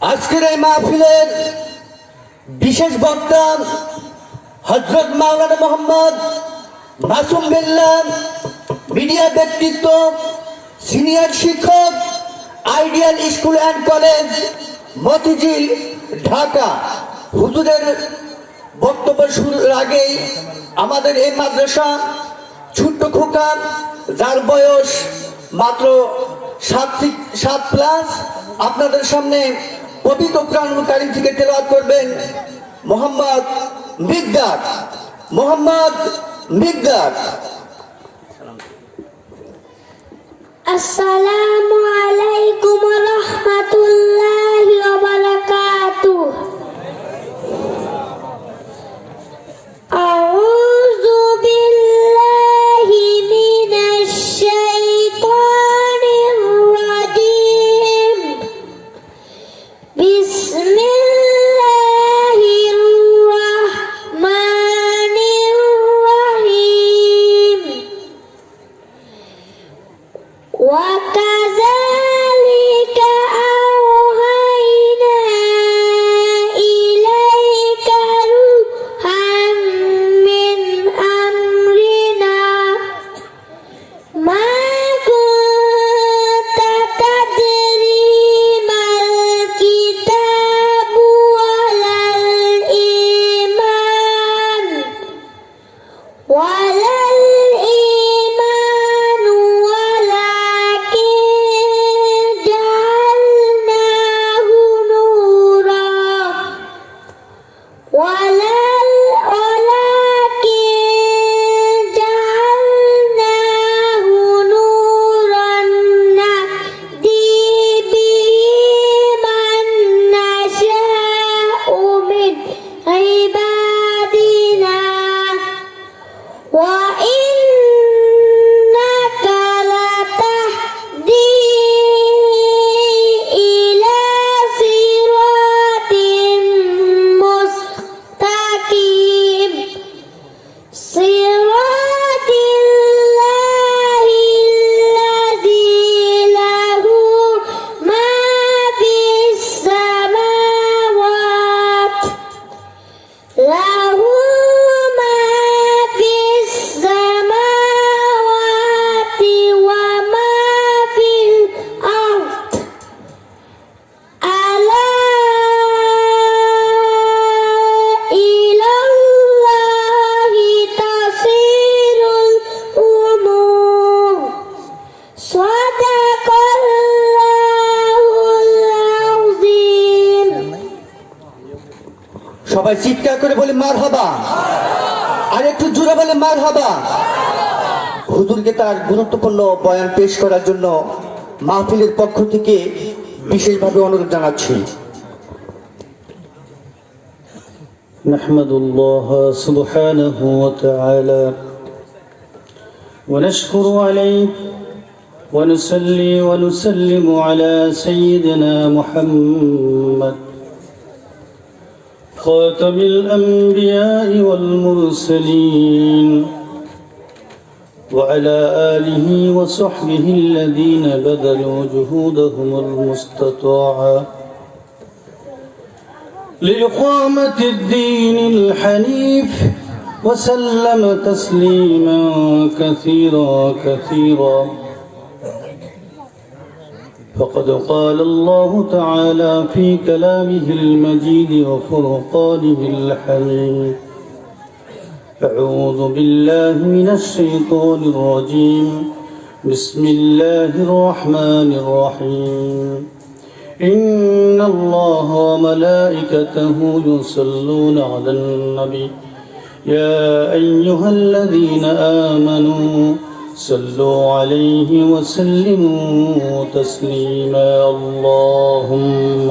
আজকের এই মাহফিলের বিশেষ বক্তা হযরত মাওলানা মোহাম্মদ মাসুম বিল্লাহ, মিডিয়া ব্যক্তিত্ব, সিনিয়র শিক্ষক, ideal school and college, Motijheel, Dhaka. হুজুরের বক্তব্য শুরুর আগেই আমাদের এই মাদ্রাসা ছোট্ট খোকা, যার বয়স মাত্র 7+ আপনাদের সামনে পবিত্র কোরআনুল কারীম থেকে তেলাওয়াত করবেন মোহাম্মদ মিকদাদ। আসসালামু আলাইকুম ওয়া রাহমাতুল্লাহি ওয়া বারাকাতুহু। আউযু বিল্লাহি মিনাশ শাইতানির রাজীম। বিসমিল্লাহির রাহমানির রাহিম। وكذلك أوحينا إليك روحا من أمرنا ما كنت تدري ما الكتاب ولا الإيمان وإنك لتهدي إلى صراط مستقيم صراط الله الذي له ما في السماوات وما في الأرض ألا إلى الله تصير الأمور صدق الله العظيم। সবাই চিৎকার করে বলে মারহাবা, আর একটু জোরে বলে মারহাবা। হুজুরকে তার গুরুত্বপূর্ণ বয়ান পেশ করার জন্য মাহফিলের পক্ষ থেকে বিশেষভাবে অনুরোধ জানাচ্ছি। نحمد الله سبحانه وتعالى ونشكر عليه ونصلي ونسلم على سيدنا محمد خاتم الأنبياء والمرسلين وعلى آله وصحبه الذين بذلوا جهودهم المستطاعة لإقامة الدين الحنيف وسلم تسليما كثيرا. فقد قال الله تعالى في كلامه المجيد وفرقانه الحميد: أعوذ بالله من الشيطان الرجيم. بسم الله الرحمن الرحيم. إن الله وملائكته يصلون على النبي يا أيها الذين آمنوا صلوا عليه وسلموا تسليما. اللهم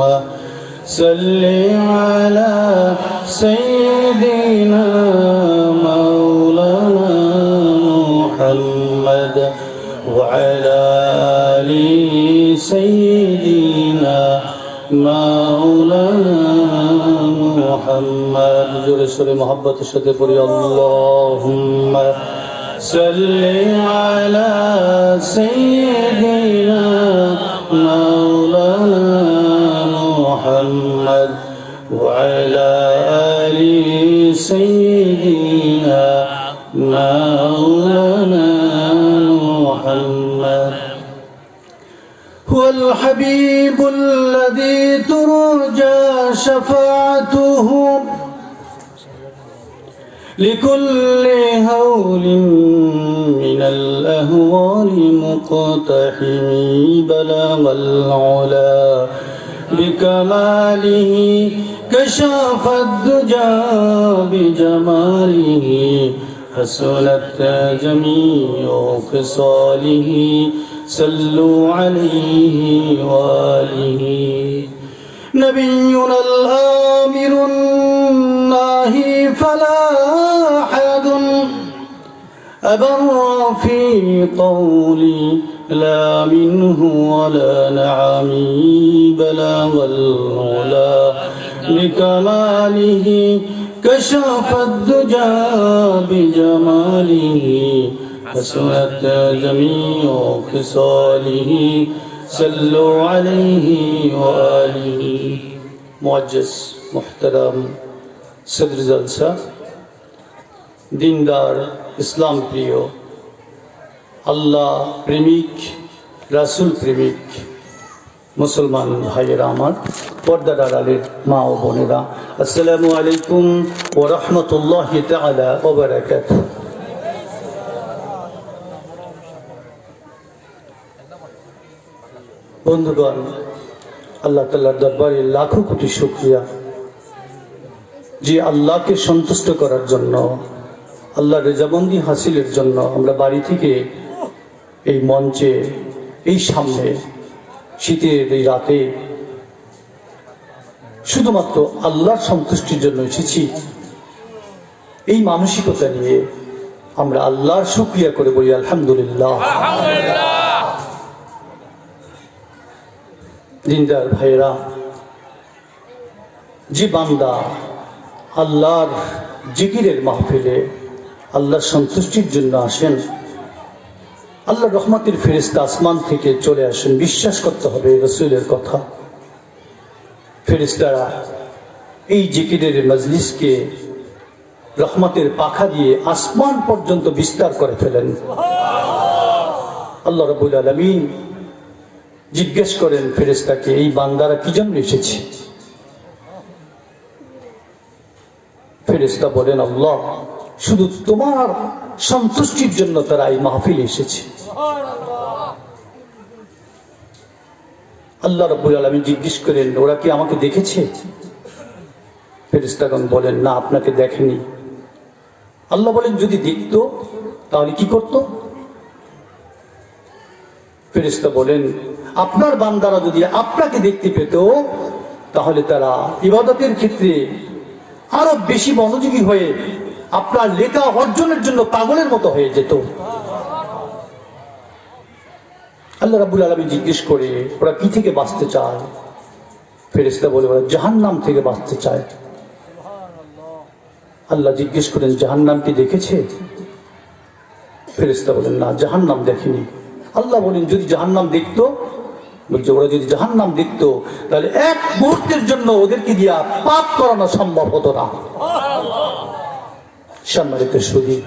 صل على سيدنا مولانا محمد وعلى آل سيدنا مولانا محمد. জোরে সোরে মোহাব্বতের সাথে পড়ি اللهم صل على سيدنا مولانا محمد وعلى آل سيدنا مولانا محمد هو الحبيب الذي ترجى شفاعته لكل هول من الأهوال مقتحم بلغ العلا بكماله كشف الدجى بجماله حسنت جميع خصاله صلوا عليه وآله نبينا الآمر الناهي فلا أحد أبر في قولي لا منه ولا نعمي بلغ العلا بكماله كشف الدجى بجماله حسنت جميع خصاله صلوا عليه وآله معجز محترم صدر জলসা দিনদার ইসলাম প্রিয় আল্লাহ প্রেমিক রাসূল প্রেমিক মুসলমান ভাইয়েরা আমার পর্দার আড়ালের মা ও বোনেরা আসসালামু আলাইকুম ওয়া রাহমাতুল্লাহি তাআলা ওয়া বারাকাতুহু বন্ধুগণ আল্লাহ তাআলার দরবারে লাখো কোটি শুকরিয়া যে আল্লাহকে সন্তুষ্ট করার জন্য আল্লাহর রেজামন্দি হাসিলের জন্য আমরা বাড়ি থেকে এই মঞ্চে এই সামনে শীতের এই রাতে শুধুমাত্র আল্লাহর সন্তুষ্টির জন্য এসেছি। এই মানসিকতা নিয়ে আমরা আল্লাহর শুকরিয়া করে বলি আলহামদুলিল্লাহ। দিনদার ভাইরা, যে বান্দা আল্লাহর জিকিরের মাহফিলে আল্লাহর সন্তুষ্টির জন্য আসেন, আল্লাহর রহমতের ফেরেশতা আসমান থেকে চলে আসেন। বিশ্বাস করতে হবে রাসূলের কথা। ফেরেশতারা এই জিকিরের মজলিসকে রহমতের পাখা দিয়ে আসমান পর্যন্ত বিস্তার করে ফেলেন। আল্লাহ রাব্বুল আলামিন জিজ্ঞেস করেন ফেরেশতাকে, এই বান্দারা কি জন্য এসেছে? ফেরেশতা বলেন, আল্লাহ শুধু তোমার সন্তুষ্টির জন্য তারা এই মাহফিলে এসেছে। আল্লাহ রাব্বুল আলামিন জিজ্ঞেস করেন, ওরা কি আমাকে দেখেছে? ফেরেশতাগণ বলেন, না, আপনাকে দেখেনি। আল্লাহ বলেন, যদি দেখতো তাহলে কি করত? ফেরেশতা বলেন, আপনার বান্দারা যদি আপনাকে দেখতে পেত তাহলে তারা ইবাদতের ক্ষেত্রে আরো বেশি মনোযোগী হয়ে আপনার লেখা অর্জনের জন্য পাগলের মতো হয়ে যেত। আল্লাহ রাব্বুল আলামিন জিজ্ঞেস করে, ওরা কি থেকে বাঁচতে চায়? ফেরেশতা বলে, ওরা জাহান্নাম থেকে বাঁচতে চায়। আল্লাহ জিজ্ঞেস করেন, জাহান্নাম কি দেখেছে? ফেরেশতা বলেন, না, জাহান্নাম দেখেনি। আল্লাহ বলেন, যদি জাহান্নাম দেখতো, বলছে ওরা যদি জাহান্নাম দেখতো তাহলে এক মুহূর্তের জন্য ওদেরকে দিয়া পাপ করানো সম্ভব হতো না। সম্মানিত সুধী,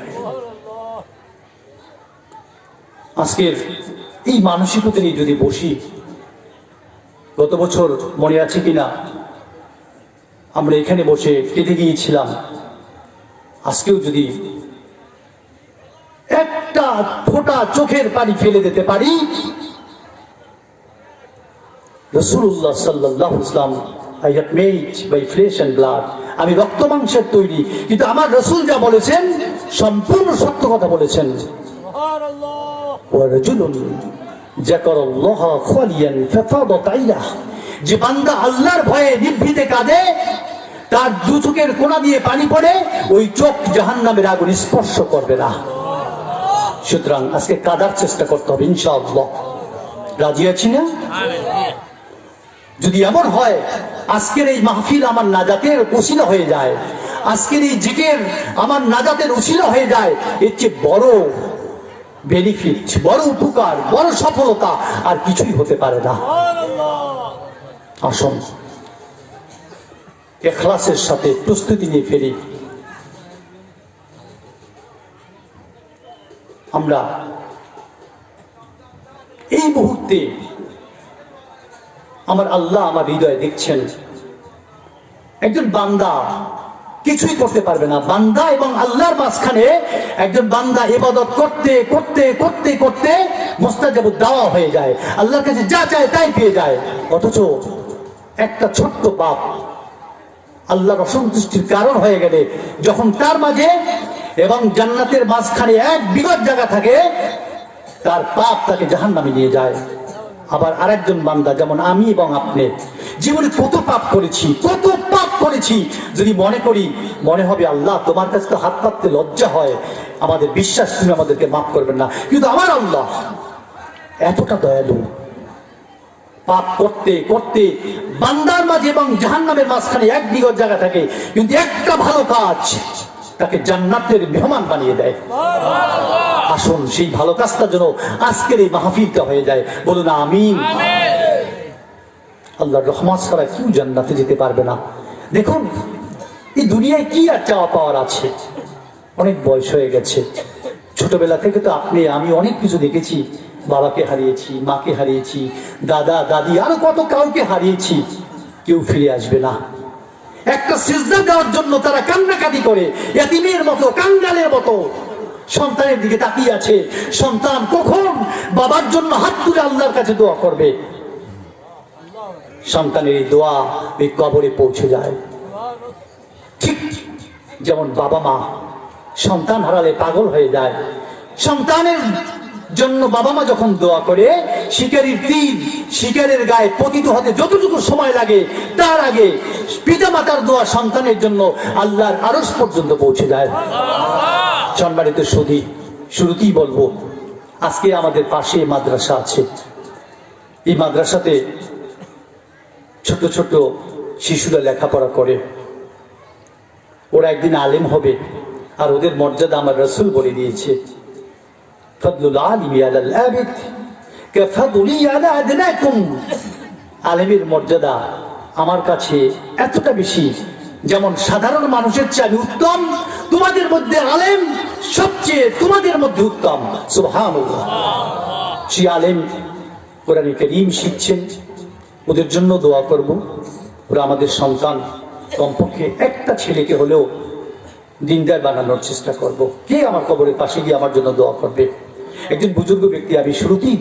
আজকের এই মানসিকতা নিয়ে যদি বসি, গত বছর মনে আছে কিনা আমরা এখানে বসে কেঁদে গিয়েছিলাম। আজকেও যদি একটা ফোঁটা চোখের পানি ফেলে দিতে পারি, রাসূলুল্লাহ সাল্লাল্লাহু আলাইহি ওয়াসাল্লাম, I have made by flesh and blood, আমি রক্ত মাংসের তৈরি, কিন্তু আমার রাসূল যা বলেছেন সম্পূর্ণ সত্য কথা বলেছেন। সুবহানাল্লাহ। ওয়া রাজুলুন যাকারাল্লাহা খালিয়ান ফাফাদাত আইনাহ, যে বান্দা আল্লাহর ভয়ে নিভৃতে কাঁদে, তার দু চোখের কোণা দিয়ে পানি পড়ে, ওই চোখ জাহান্নামের আগুন স্পর্শ করবে না। সুতরাং আজকে কাঁদার চেষ্টা করতে হবে ইনশাআল্লাহ। রাজি আছি না? যদি এমন হয় আজকের এই মাহফিল আমার নাজাতের ওসিলা হয়ে যায়, আজকের এই জিকির আমার নাজাতের ওসিলা হয়ে যায়, এর চেয়ে বড় বেনিফিট, বড় উপকার, বড় সফলতা আর কিছুই হতে পারে না। আসুন ইখলাসের সাথে প্রস্তুতি নিয়ে ফেলি। আমরা এই মুহূর্তে আমার আল্লাহ আমার হৃদয়ে দেখছেন, একজন বান্দা কিছুই করতে পারবে না। বান্দা এবং আল্লাহর মাঝখানে একজন বান্দা ইবাদত করতে করতে করতে করতে মুস্তাজাবু দাওয়া হয়ে যায়, আল্লাহর কাছে যা চায় তাই পেয়ে যায়। অথচ একটা ছোট্ট পাপ আল্লাহর অসন্তুষ্টির কারণ হয়ে গেলে, যখন তার মাঝে এবং জান্নাতের মাঝখানে এক বিগত জায়গা থাকে, তার পাপ তাকে জাহান্নামে নিয়ে যায়। আবার আরেকজন বান্দা যেমন আমি এবং আপনি জীবনে কত পাপ করেছি, কত পাপ করেছি, যদি মনে হবে আল্লাহ তোমার কাছে তো হাত পাততে লজ্জা হয়, আমাদের বিশ্বাস তুমি আমাদেরকে মাফ করবেন না। কিন্তু আমার আল্লাহ এতটা দয়ালু, পাপ করতে করতে বান্দার মাঝে এবং জাহান্নামের মাঝখানে এক বিগত জায়গা থাকে, কিন্তু একটা ভালো কাজ তাকে জান্নাতের মেহমান বানিয়ে দেয়। আসুন সেই ভালো কাজটার জন্য আজকের এই মাহফিলটা হয়ে যায়, বলুন আমিন। আল্লাহর রহমত ছাড়া কেউ জান্নাতে যেতে পারবে না। দেখুন এই দুনিয়ায় কি আর চাওয়া পাওয়ার আছে, অনেক বয়স হয়ে গেছে, ছোটবেলা থেকে তো আপনি আমি অনেক কিছু দেখেছি, বাবাকে হারিয়েছি, মাকে হারিয়েছি, দাদা দাদি আরো কত কাউকে হারিয়েছি, কেউ ফিরে আসবে না। একটা সিজদা দেওয়ার জন্য তারা কান্নাকাটি করে, ইয়াতীমের মতো, কাঙ্গালের মতো সন্তানের দিকে তাকিয়ে আছে। সন্তান কখন বাবার জন্য হাত তুলে আল্লাহর কাছে দোয়া করবে, সন্তানের এই দোয়া এই কবরে পৌঁছে যায়। ঠিক যেমন বাবা মা সন্তান হারালে পাগল হয়ে যায়, সন্তানের জন্য বাবা মা যখন দোয়া করে, শিকারীর তীর শিকারের গায়ে পতিত হতে যতটুকু সময় লাগে, তার আগে পিতা মাতার দোয়া সন্তানের জন্য আল্লাহর আরশ পর্যন্ত পৌঁছে যায়। সম্মানিত সুধী, শুরুতেই বলবো, আজকে আমাদের পাশে মাদ্রাসা আছে। এই মাদ্রাসাতে ছোট ছোট শিশুরা লেখাপড়া করে, ওরা একদিন আলেম হবে, আর ওদের মর্যাদা আমার রাসূল বলে দিয়েছে, ফাদলুল আলিমি আলাল আবিদ কাফাদুলি আলা আদনাকুম। আলেমের মর্যাদা আমার কাছে এতটা বেশি, যেমন সাধারণ মানুষের চেয়ে উত্তম, তোমাদের মধ্যে আলেম সবচেয়ে তোমাদের মধ্যে উত্তম। সুবহানাল্লাহ। সেই আলেম কোরআন কারীম শিখছেন, ওদের জন্য দোয়া করব। ওরা আমাদের সন্তান, কমপক্ষে একটা ছেলেকে হলেও দিনদার বানানোর চেষ্টা করব। কে আমার কবরের পাশে গিয়ে আমার জন্য দোয়া করবে? একজন বুজুর্গ ব্যক্তি, আমি শুরুতেই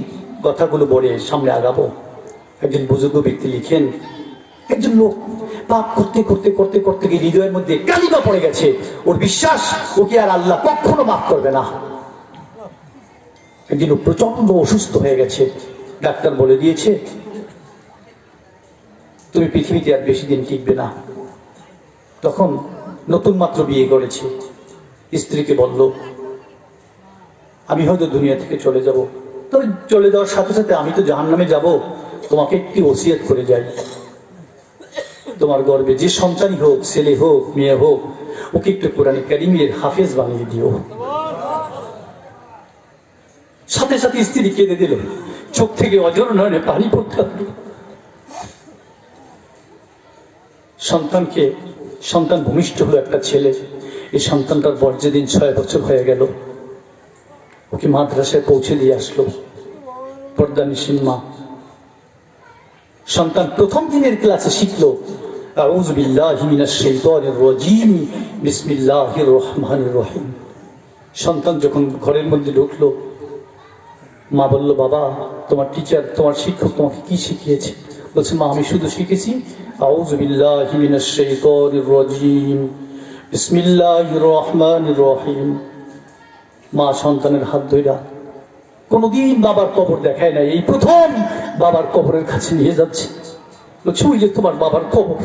কথাগুলো বলে সামনে আগাবো, একজন বুজুর্গ ব্যক্তি লিখেন, একজন লোক পাপ করতে করতে করতে করতে গিয়ে হৃদয়ের মধ্যে কালিমা পড়ে গেছে, ওর বিশ্বাস ওকে আর আল্লাহ কখনো মাফ করবে না। একদিন ও প্রচন্ড অসুস্থ হয়ে গেছে, ডাক্তার বলে দিয়েছে তুমি পৃথিবীতে আর বেশি দিন টিকবে না। তখন নতুন মাত্র বিয়ে করেছে, স্ত্রীকে বলল আমি হয়তো দুনিয়া থেকে চলে যাব, তবে চলে যাওয়ার সাথে সাথে আমি তো জাহান্নামে যাব, তোমাকে একটি ওসিয়ত করে যাই, তোমার গর্বে যে সন্তানই হোক, ছেলে হোক মেয়ে হোক, ওকে একটু কোরআন কারীমের হাফেজ বানিয়ে দিও। সাথে সাথে স্ত্রী কেঁদে দিল, চোখ থেকে অঝর নয়নে পানি পড়তে লাগলো। সন্তান ভূমিষ্ঠ হলো একটা ছেলে, এই সন্তানটার বয়স যেদিন 6 বছর হয়ে গেল, ওকে মাদ্রাসায় পৌঁছে দিয়ে আসলো পর্দানিসীন মা। সন্তান প্রথম দিনের ক্লাসে শিখলো আউযু বিল্লাহি মিনাশ শাইতানির রাজীম বিসমিল্লাহির রহমানির রহিম। সন্তান যখন ঘরের মধ্যে ঢুকলো, মা বলল বাবা তোমার টিচার, তোমার শিক্ষক তোমাকে কি শিখিয়েছে? বলছে মা আমি শুধু শিখেছি আউযু বিল্লাহি মিনাশ শাইতানির রাজীম বিসমিল্লাহির রহমানির রহিম। মা সন্তানের হাত ধইরা, কোনদিন বাবার কবর দেখায় নাই, এই প্রথম বাবার কবরের কাছে নিয়ে যাচ্ছে। বলছে ওই যে তোমার বাবার কবর,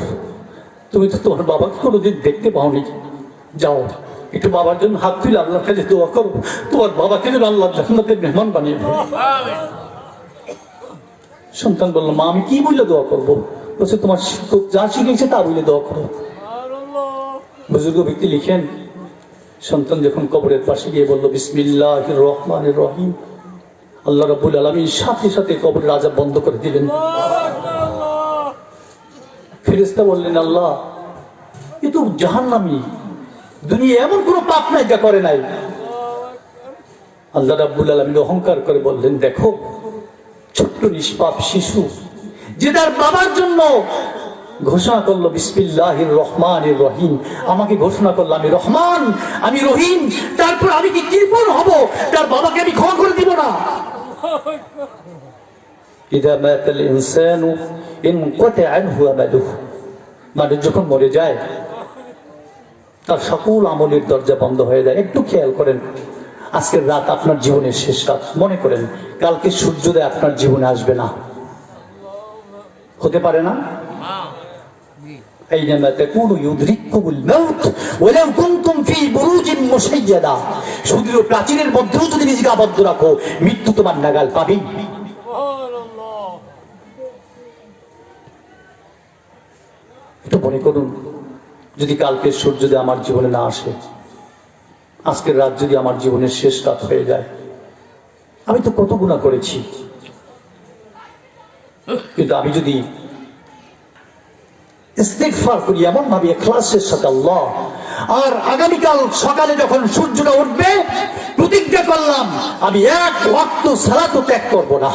তুমি তো তোমার বাবাকে কোনোদিন দেখতে পাওনি, যাও একটু বাবার জন্য হাত তুলে আল্লাহর কাছে দোয়া করো, তোমার বাবাকে যেন আল্লাহ জান্নাতের মেহমান বানিয়ে দেয়। সন্তান বলল মা আমি কি বলে দোয়া করবো? বলছে তোমার শিক্ষক যা শিখেছে তা বলে দোয়া করো। বুজুর্গ ব্যক্তি লিখেন, সন্তান যখন কবরের পাশে গিয়ে বলল বিসমিল্লাহির রহমানির রহিম, আল্লাহ রাব্বুল আলামিন সাথে সাথে কবরের আযাব বন্ধ করে দিলেন। ফেরেশতা বললেন আল্লাহ কিন্তু জাহান্নামী। দুনিয়া এমন কোনো পাপ নাই যা করে নাই। আল্লাহ রাব্বুল আলামিন অহংকার করে বললেন, দেখো ছোট্ট নিষ্পাপ শিশু যে তার বাবার জন্য ঘোষণা করলো বিসমিল্লাহির রহমানির রহিম, আমাকে ঘোষণা করলো আমি রহমান, আমি রহিম, তারপর আমি কি কৃপণ হব, তার বাবাকে আমি ক্ষমা করে দিব না? ইযা মাতাল ইনসানু ইনকাতা আনহু আমালুহু, মানুষ যখন মরে যায় তার সকল আমলের দরজা বন্ধ হয়ে যায়। একটু খেয়াল করেন, আজকের রাত আপনার জীবনের শেষ রাত, মনে করেন কালকে সূর্যোদয় আপনার জীবনে আসবে না, হতে পারে না? أينما تكونوا يدرككم الموت ولو كنتم في بروج مشيدة, সুদূর প্রাচীরের মধ্যেও যদি নিজেকে আবদ্ধ রাখো, মৃত্যু তোমার নাগাল পাবেই। একটু মনে করুন, যদি কালকের সূর্যোদয় আমার জীবনে না আসে, আজকের রাত যদি আমার জীবনের শেষ রাত হয়ে যায়, আমি তো কত গুনাহ করেছি, কিন্তু আমি যদি ইস্তিগফার করি এমন ভাবে ইখলাসের সাথে আল্লাহ, আর আগামীকাল সকালে যখন সূর্যটা উঠবে প্রতিজ্ঞা করলাম আমি এক ওয়াক্ত সালাতও ত্যাগ করব না,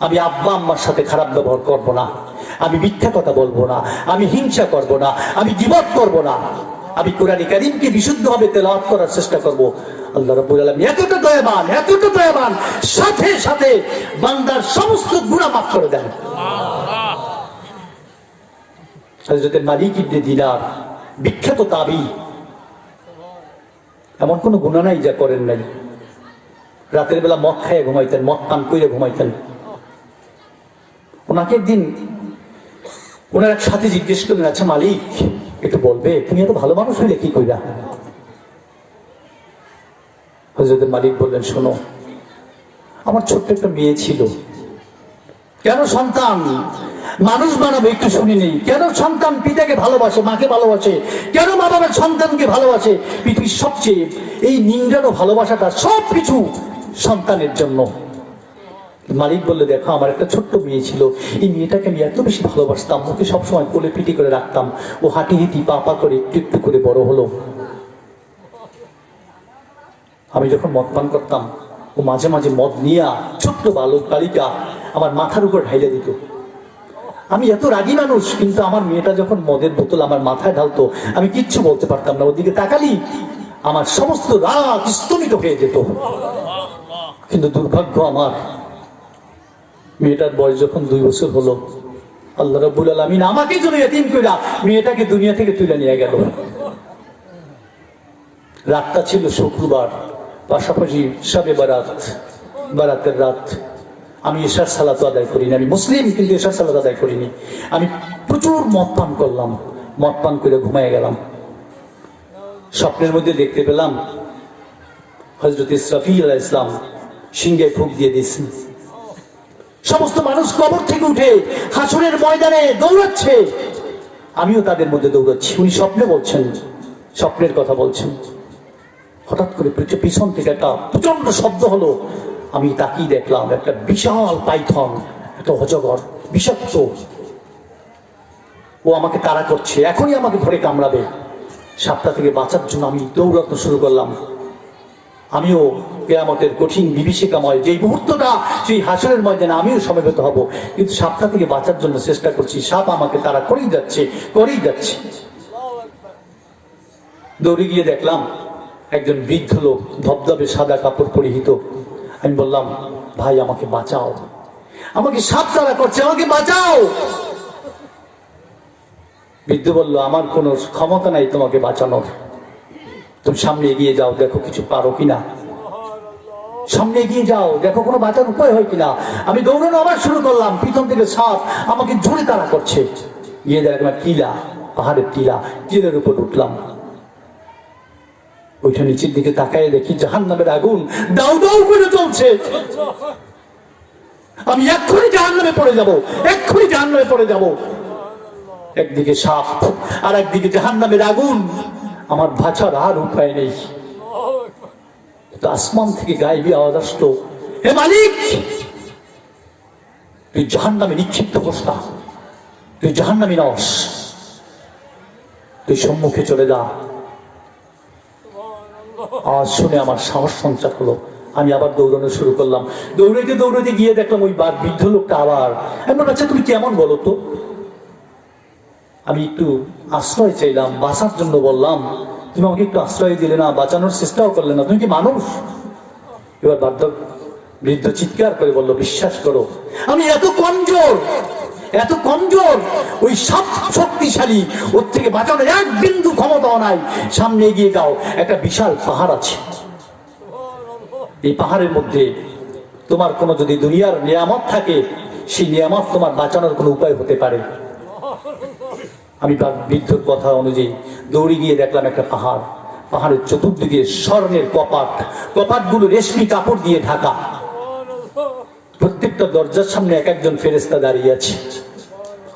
আমি আব্বা আম্মার সাথে খারাপ ব্যবহার করব না, আমি মিথ্যা কথা বলবো না, আমি হিংসা করব না, আমি গীবত করব না, আমি কোরআন কারীমকে বিশুদ্ধভাবে তেলাওয়াত করার চেষ্টা করব। আল্লাহ রাব্বুল আলামিন এতটা দয়াবান, সাথে সাথে বান্দার সমস্ত গুনাহ মাফ করে দেন। হযরত মালিক ইবনে দিনার বিখ্যাত তাবী, এমন কোন গুনাহ নাই যা করেন নাই। রাতের বেলা মদ খাইয়ে ঘুমাইতেন, মদ পান করে ঘুমাইতেন। ওনাকে একদিন ওনার এক সাথী জিজ্ঞেস করলেন, আচ্ছা মালিক একটু বলবে তুমি এত ভালো মানুষ হইলে কি কইরা? হযরত মালিক বললেন, শোনো, আমার ছোট্ট একটা মেয়ে ছিল। কেন সন্তান মানুষ বানাবে একটু শুনি নেই? কেন সন্তান পিতাকে ভালোবাসে, মাকে ভালোবাসে? কেন মা বাবা সন্তানকে ভালোবাসে? পৃথিবীর সবচেয়ে এই নিংড়ানো ভালোবাসাটা সবকিছু সন্তানের জন্য। মালিক বললে, দেখো আমার একটা ছোট্ট মেয়ে ছিল, এই মেয়েটাকে আমি এত বেশি ভালোবাসতাম, ওকে সবসময় কোলে পিটি করে রাখতাম, ও হাঁটি হিটি পা পা করে একটু একটু করে বড় হলো। আমি যখন মদ পান করতাম, ও মাঝে মাঝে মদ নিয়ে ছোট্ট বালক বালিকা আমার মাথার উপর ঢাইলে দিত। আমি এত রাগী মানুষ, কিন্তু আমার মেয়েটা যখন মদের বোতল আমার মাথায় ঢালতো আমি কিচ্ছু বলতে পারতাম না। ওদিকে তাকালি আমার সমস্ত রাগ স্তমিত হয়ে যেত। কিন্তু দুর্ভাগ্য আমার, মেয়েটার বয়স যখন 2 বছর হলো, আল্লাহ রাব্বুল আলামিন আমাকে যদি এতিম কইরা মেয়েটাকে দুনিয়া থেকে তুলে নিয়ে গেল। রাতটা ছিল শুক্রবার, পাশাপাশি শবে বারাতের রাত। আমি এশার সালাত আদায় করিনি, আমি মুসলিম কিন্তু এশার সালাত আদায় করিনি। আমি প্রচুর মদ পান করলাম, মদ পান করে ঘুমিয়ে গেলাম। স্বপ্নের মধ্যে দেখতে পেলাম হযরত ইসরাফিল আলাইহিস সালাম সিংহে ফুঁক দিয়ে দিয়েছেন। সমস্ত মানুষ কবর থেকে উঠে হাসরের ময়দানে দৌড়াচ্ছে, আমিও তাদের মধ্যে দৌড়াচ্ছি। উনি স্বপ্নে বলছেন, স্বপ্নের কথা বলছেন। হঠাৎ করে পিছন থেকে একটা প্রচন্ড শব্দ হলো। আমি তাকিয়ে দেখলাম একটা বিশাল পাইথন, একটা অজগর, বিষাক্ত। ও আমাকে তাড়া করছে, এখনই আমাকে ধরে কামড়াবে। সাপটা থেকে বাঁচার জন্য আমি দৌড়াতে শুরু করলাম। আমিও কিয়ামতের কঠিন বিভীষিকাময় যেই মুহূর্তটা, সেই হাসরের ময়দানে আমিও সমবেত হব, কিন্তু সাপটা থেকে বাঁচার জন্য চেষ্টা করছি। সাপ আমাকে তাড়া করেই যাচ্ছে। দৌড়ে গিয়ে দেখলাম একজন বৃদ্ধ লোক, ধবধবে সাদা কাপড় পরিহিত। আমি বললাম, ভাই আমাকে বাঁচাও, আমাকে সাপ তাড়া করছে, আমাকে বাঁচাও। বৃদ্ধ বলল, আমার কোনো ক্ষমতা নাই তোমাকে বাঁচানোর, তুমি সামনে এগিয়ে যাও, দেখো কিছু পারো কিনা। সামনে এগিয়ে যাও, দেখো কোনো বাঁচার উপায় হয় কিনা। আমি দৌড়ানো আবার শুরু করলাম, পিছন থেকে সাপ আমাকে জোরে তাড়া করছে। গিয়ে দেখলাম টিলা, পাহাড়ের টিলের উপর উঠলাম। ওইটা নিচের দিকে তাকায় দেখি জাহান্নামের আগুন দাউ দাউ করে চলছে। আমি এক্ষুনি জাহান্নামে পড়ে যাব। একদিকে সাপ আর একদিকে জাহান্নামের আগুন, আমার বাঁচার আর উপায় নেই। আসমান থেকে গায়েবী আওয়াজ আসলো, হে মালিক, তুই জাহান্নামে নিক্ষিপ্ত হোস না, তুই জাহান্নামী নস। তুই সম্মুখে চলে যা। আওয়াজ শুনে আমার সাহস সঞ্চার হলো, আমি আবার দৌড়ানো শুরু করলাম। দৌড়াইতে দৌড়াইতে গিয়ে দেখলাম ওই বৃদ্ধ লোকটা আবার। আমি বললাম, আচ্ছা তুমি কেমন বলো তো? আমি একটু আশ্রয় চাইলাম, বাঁচার জন্য বললাম, তুমি আমাকে একটু আশ্রয় দিলে না, বাঁচানোর চেষ্টাও করলে না, তুমি কি মানুষ? এবার বৃদ্ধ চিৎকার করে বলল, বিশ্বাস করো আমি এত কমজোর, এত কমজোর, ওই সব শক্তিশালী, ওর থেকে বাঁচানোর এক বিন্দু ক্ষমতাও নাই। সামনে এগিয়ে যাও, একটা বিশাল পাহাড় আছে, এই পাহাড়ের মধ্যে তোমার কোনো যদি দুনিয়ার নিয়ামত থাকে, সেই নিয়ামত তোমার বাঁচানোর কোনো উপায় হতে পারে। আমি বৃদ্ধর কথা অনুযায়ী দৌড়ে গিয়ে দেখলাম একটা পাহাড়, পাহাড়ের চতুর্দিকে স্বর্ণের কপাট, কপাটগুলো রেশমি কাপড় দিয়ে ঢাকা। প্রত্যেকটা দরজার সামনে এক একজন ফেরেশতা দাঁড়িয়ে আছে।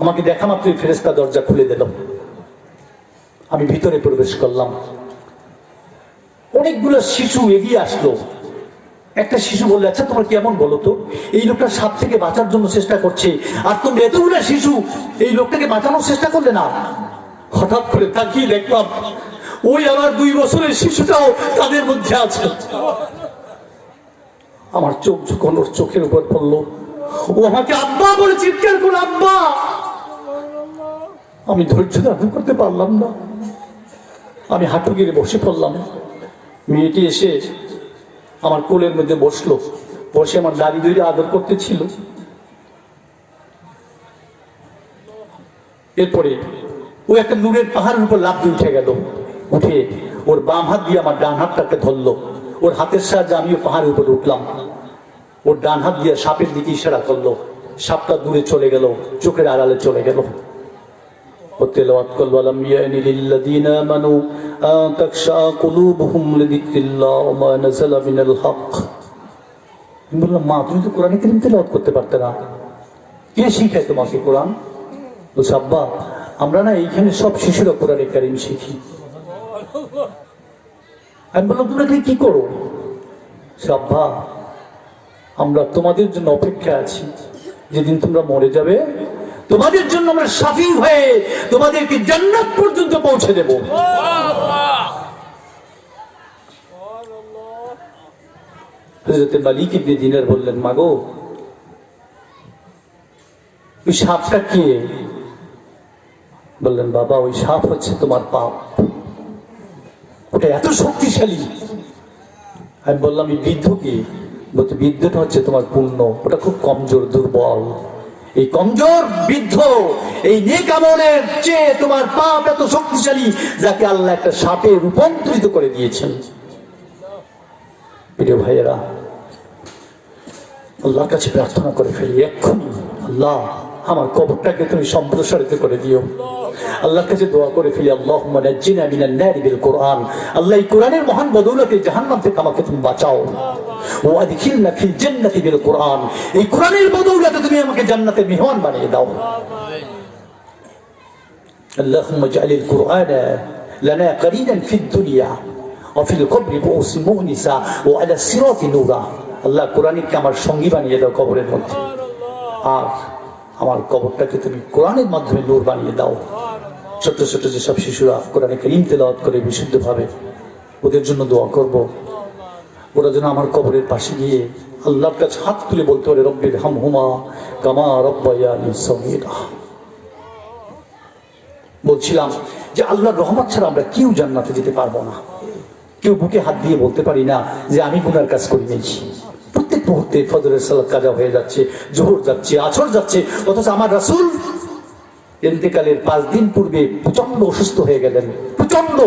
আমাকে দেখা মাত্রই ফেরেশতা দরজা খুলে দিল, আমি ভিতরে প্রবেশ করলাম। অনেকগুলো শিশু এগিয়ে আসলো। একটা শিশু বললে, আচ্ছা তোমার কেমন বলো তো, এই লোকটা সাপ থেকে বাঁচার জন্য চেষ্টা করছে, আর তোমরা এতগুলো শিশু এই লোকটাকে বাঁচানোর চেষ্টা করলে না? হঠাৎ করে তাকিয়ে দেখলাম ওই আমার 2 বছরের শিশুটাও তাদের মধ্যে আছে। আমার চোখ যখন ওর চোখের উপর পড়লো, ও আমাকে আব্বা বলে চিৎকার করে, আব্বা। আমি ধৈর্য ধারণ করতে পারলাম না, আমি হাঁটু গিয়ে বসে পড়লাম। মেয়েটি এসে আমার কোলের মধ্যে বসলো, বসে আমার দাড়ি ধরে আদর করতেছিল। এরপরে ও একটা নূরের পাহাড়ের উপর লাফ দিয়ে উঠে গেল, উঠে ওর বাম হাত দিয়ে আমার ডান হাতটাকে ধরলো। ওর হাতের সাহায্যে আমিও পাহাড়ের উপর উঠলাম। ওর ডান হাত দিয়ে সাপের দিকে ইশারা করলো, সাপটা দূরে চলে গেল, চোখের আড়ালে চলে গেল। ও তেলাওয়াত করলো, আলাম ইয়ানি লিল্লাযীনা আমানু আন তাখশা কুলুবুহুম লিযিকরিল্লাহ ওয়া মা নাযালা মিনাল হক। আমি বললাম, মা তুমি তো কোরআন কারীম তেলাওয়াত করতে পারতে না, কে শিখায় তোমাকে কোরআন? বলছে, আব্বা আমরা না এইখানে সব শিশুরা কোরআন কারীম শিখি। আমি বললাম, তোমরা কি করো? আব্বা আমরা তোমাদের জন্য অপেক্ষা আছি, যেদিন তোমরা মরে যাবে তোমাদের জন্য আমরা শাফি হয়ে তোমাদেরকে জান্নাত পর্যন্ত পৌঁছে দেব। হযরত মালিক ইবনে দিনার বললেন, মাগো ওই সাপটা কে? বললেন, বাবা ওই সাপ হচ্ছে তোমার পাপ, ওটা এত শক্তিশালী। আমি বললাম, এই বৃদ্ধ কি? বলতে, বৃদ্ধটা হচ্ছে তোমার পুণ্য, ওটা খুব কমজোর, দুর্বল। এই কমজোর বৃদ্ধ, এই নেক আমলের চেয়ে তোমার পাপ এত শক্তিশালী, যাকে আল্লাহ একটা সাপে রূপান্তরিত করে দিয়েছেন। প্রিয় ভাইয়েরা, আল্লাহর কাছে প্রার্থনা করে ফেলি এক্ষুনি, আল্লাহ আমার কবরটাকে তুমি সম্প্রসারিত করে দিও। আল্লাহর কাছে দোয়া করে ফেলি, আল্লাহুম্মা নাজ্জিনা মিনান নারি বিল কোরআন। আল্লাহ এই কোরআনের মহান বদৌলতে জাহান্নাম থেকে আমাকে তুমি বাঁচাও। ওয়া আদখিলনা ফিল জান্নাতি বিল কোরআন। এই কোরআনের বদৌলতে তুমি আমাকে জান্নাতের মেহমান বানিয়ে দাও। আল্লাহুম্মা জাআলিল কুরআনা লানা কারিনান ফিদ দুনিয়া ওয়া ফিল কবরি বুউসি মুগনিসা ওয়া আলা সিরাতি নূরা। আল্লাহ কোরআনকে আমার সঙ্গী বানিয়ে দাও কবরের মধ্যে, আর আমার কবরটাকে তুমি কোরআনের মাধ্যমে নূর বানিয়ে দাও। ছোট ছোট যেসব শিশুরা কোরআনে কারীম তেলাওয়াত করে বিশুদ্ধভাবে, ওদের জন্য দোয়া করব, ওরা যেন আমার কবরের পাশে গিয়ে আল্লাহর কাছে হাত তুলে বলতে পারে, রব্বির হামহুমা কামা রাব্বায়ানি সগীরা। বলছিলাম যে আল্লাহর রহমত ছাড়া আমরা কেউ জান্নাতে যেতে পারবো না। কেউ বুকে হাত দিয়ে বলতে পারি না যে আমি গুনার কাজ করি নিয়েছি। প্রত্যেক মুহূর্তে ফজরের সালাত কাজা হয়ে যাচ্ছে, জোহর যাচ্ছে, আসর যাচ্ছে, অথচ আমার রাসূল ইন্তেকালের 5 দিন পূর্বে প্রচন্ড অসুস্থ হয়ে গেলেন, প্রচন্ড।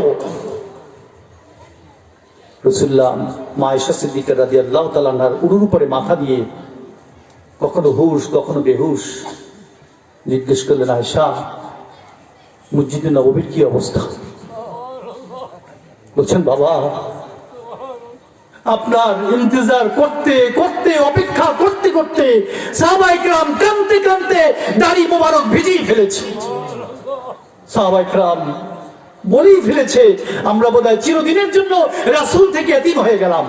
রাসূলুল্লাহ মা আয়েশা সিদ্দিকা রাদিয়াল্লাহু তাআলা আনহার উরুর উপরে মাথা দিয়ে কখনো হুশ কখনো বেহুশ। জিজ্ঞেস করলেন, আয়েশা মসজিদে নববীর কি অবস্থা? বলছেন, বাবা আপনার ইন্তজার করতে করতে, অপেক্ষা করতে করতে সাহাবায়ে কেরাম কাঁদতে কাঁদতে দাড়ি মোবারক ভিজিয়ে ফেলেছে। সাহাবায়ে কেরাম বলেই ফেলেছে, আমরা বোধহয় চিরদিনের জন্য রাসূল থেকে এতিম হয়ে গেলাম,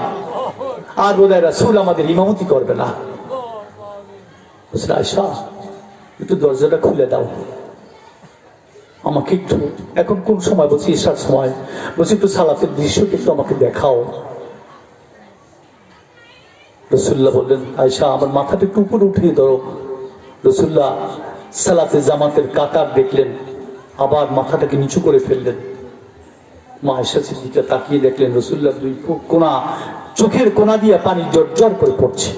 আর বোধহয় রাসূল আমাদের ইমামতি করবে না। আয়েশা একটু দরজাটা খুলে দাও। আমাকে একটু, এখন কোন সময় বলছি, ঈশার সময়, বলছি একটু সালাতের দৃশ্যটা একটু আমাকে দেখাও। রাসূলুল্লাহ বললেন, আয়েশা আমার মাথাটা একটু উপরে উঠিয়ে ধরো। রাসূলুল্লাহ সালাতে জামাতের কাতার দেখলেন, আবার মাথাটাকে নিচু করে ফেললেন। মা আয়েশা সিদ্দিকা তাকিয়ে দেখলেন রাসূলুল্লাহ দুই কোনা, চোখের কোনা দিয়ে পানি জর্জর করে পড়ছে।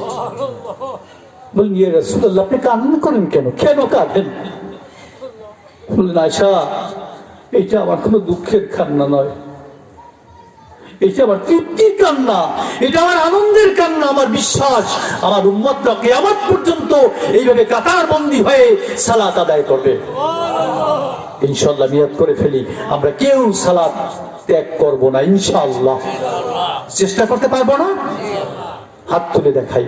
বললেন, ইয়া রাসূলুল্লাহ আপনি কান্না করেন কেন, কেন কাঁদেন? বললেন, আয়েশা এইটা আমার কোনো দুঃখের কান্না নয়, এটা আমার তৃপ্তির কান্না, এটা আমার আনন্দের কান্না। আমার বিশ্বাস আমার উম্মতরা কিয়ামত পর্যন্ত এইভাবে কাতার বন্দী হয়ে সালাত আদায় করবে। ইনশাআল্লাহ নিয়ত করে ফেলি, আমরা কেউ সালাত ত্যাগ করব না ইনশাআল্লাহ। চেষ্টা করতে পারবো না? হাত তুলে দেখাই।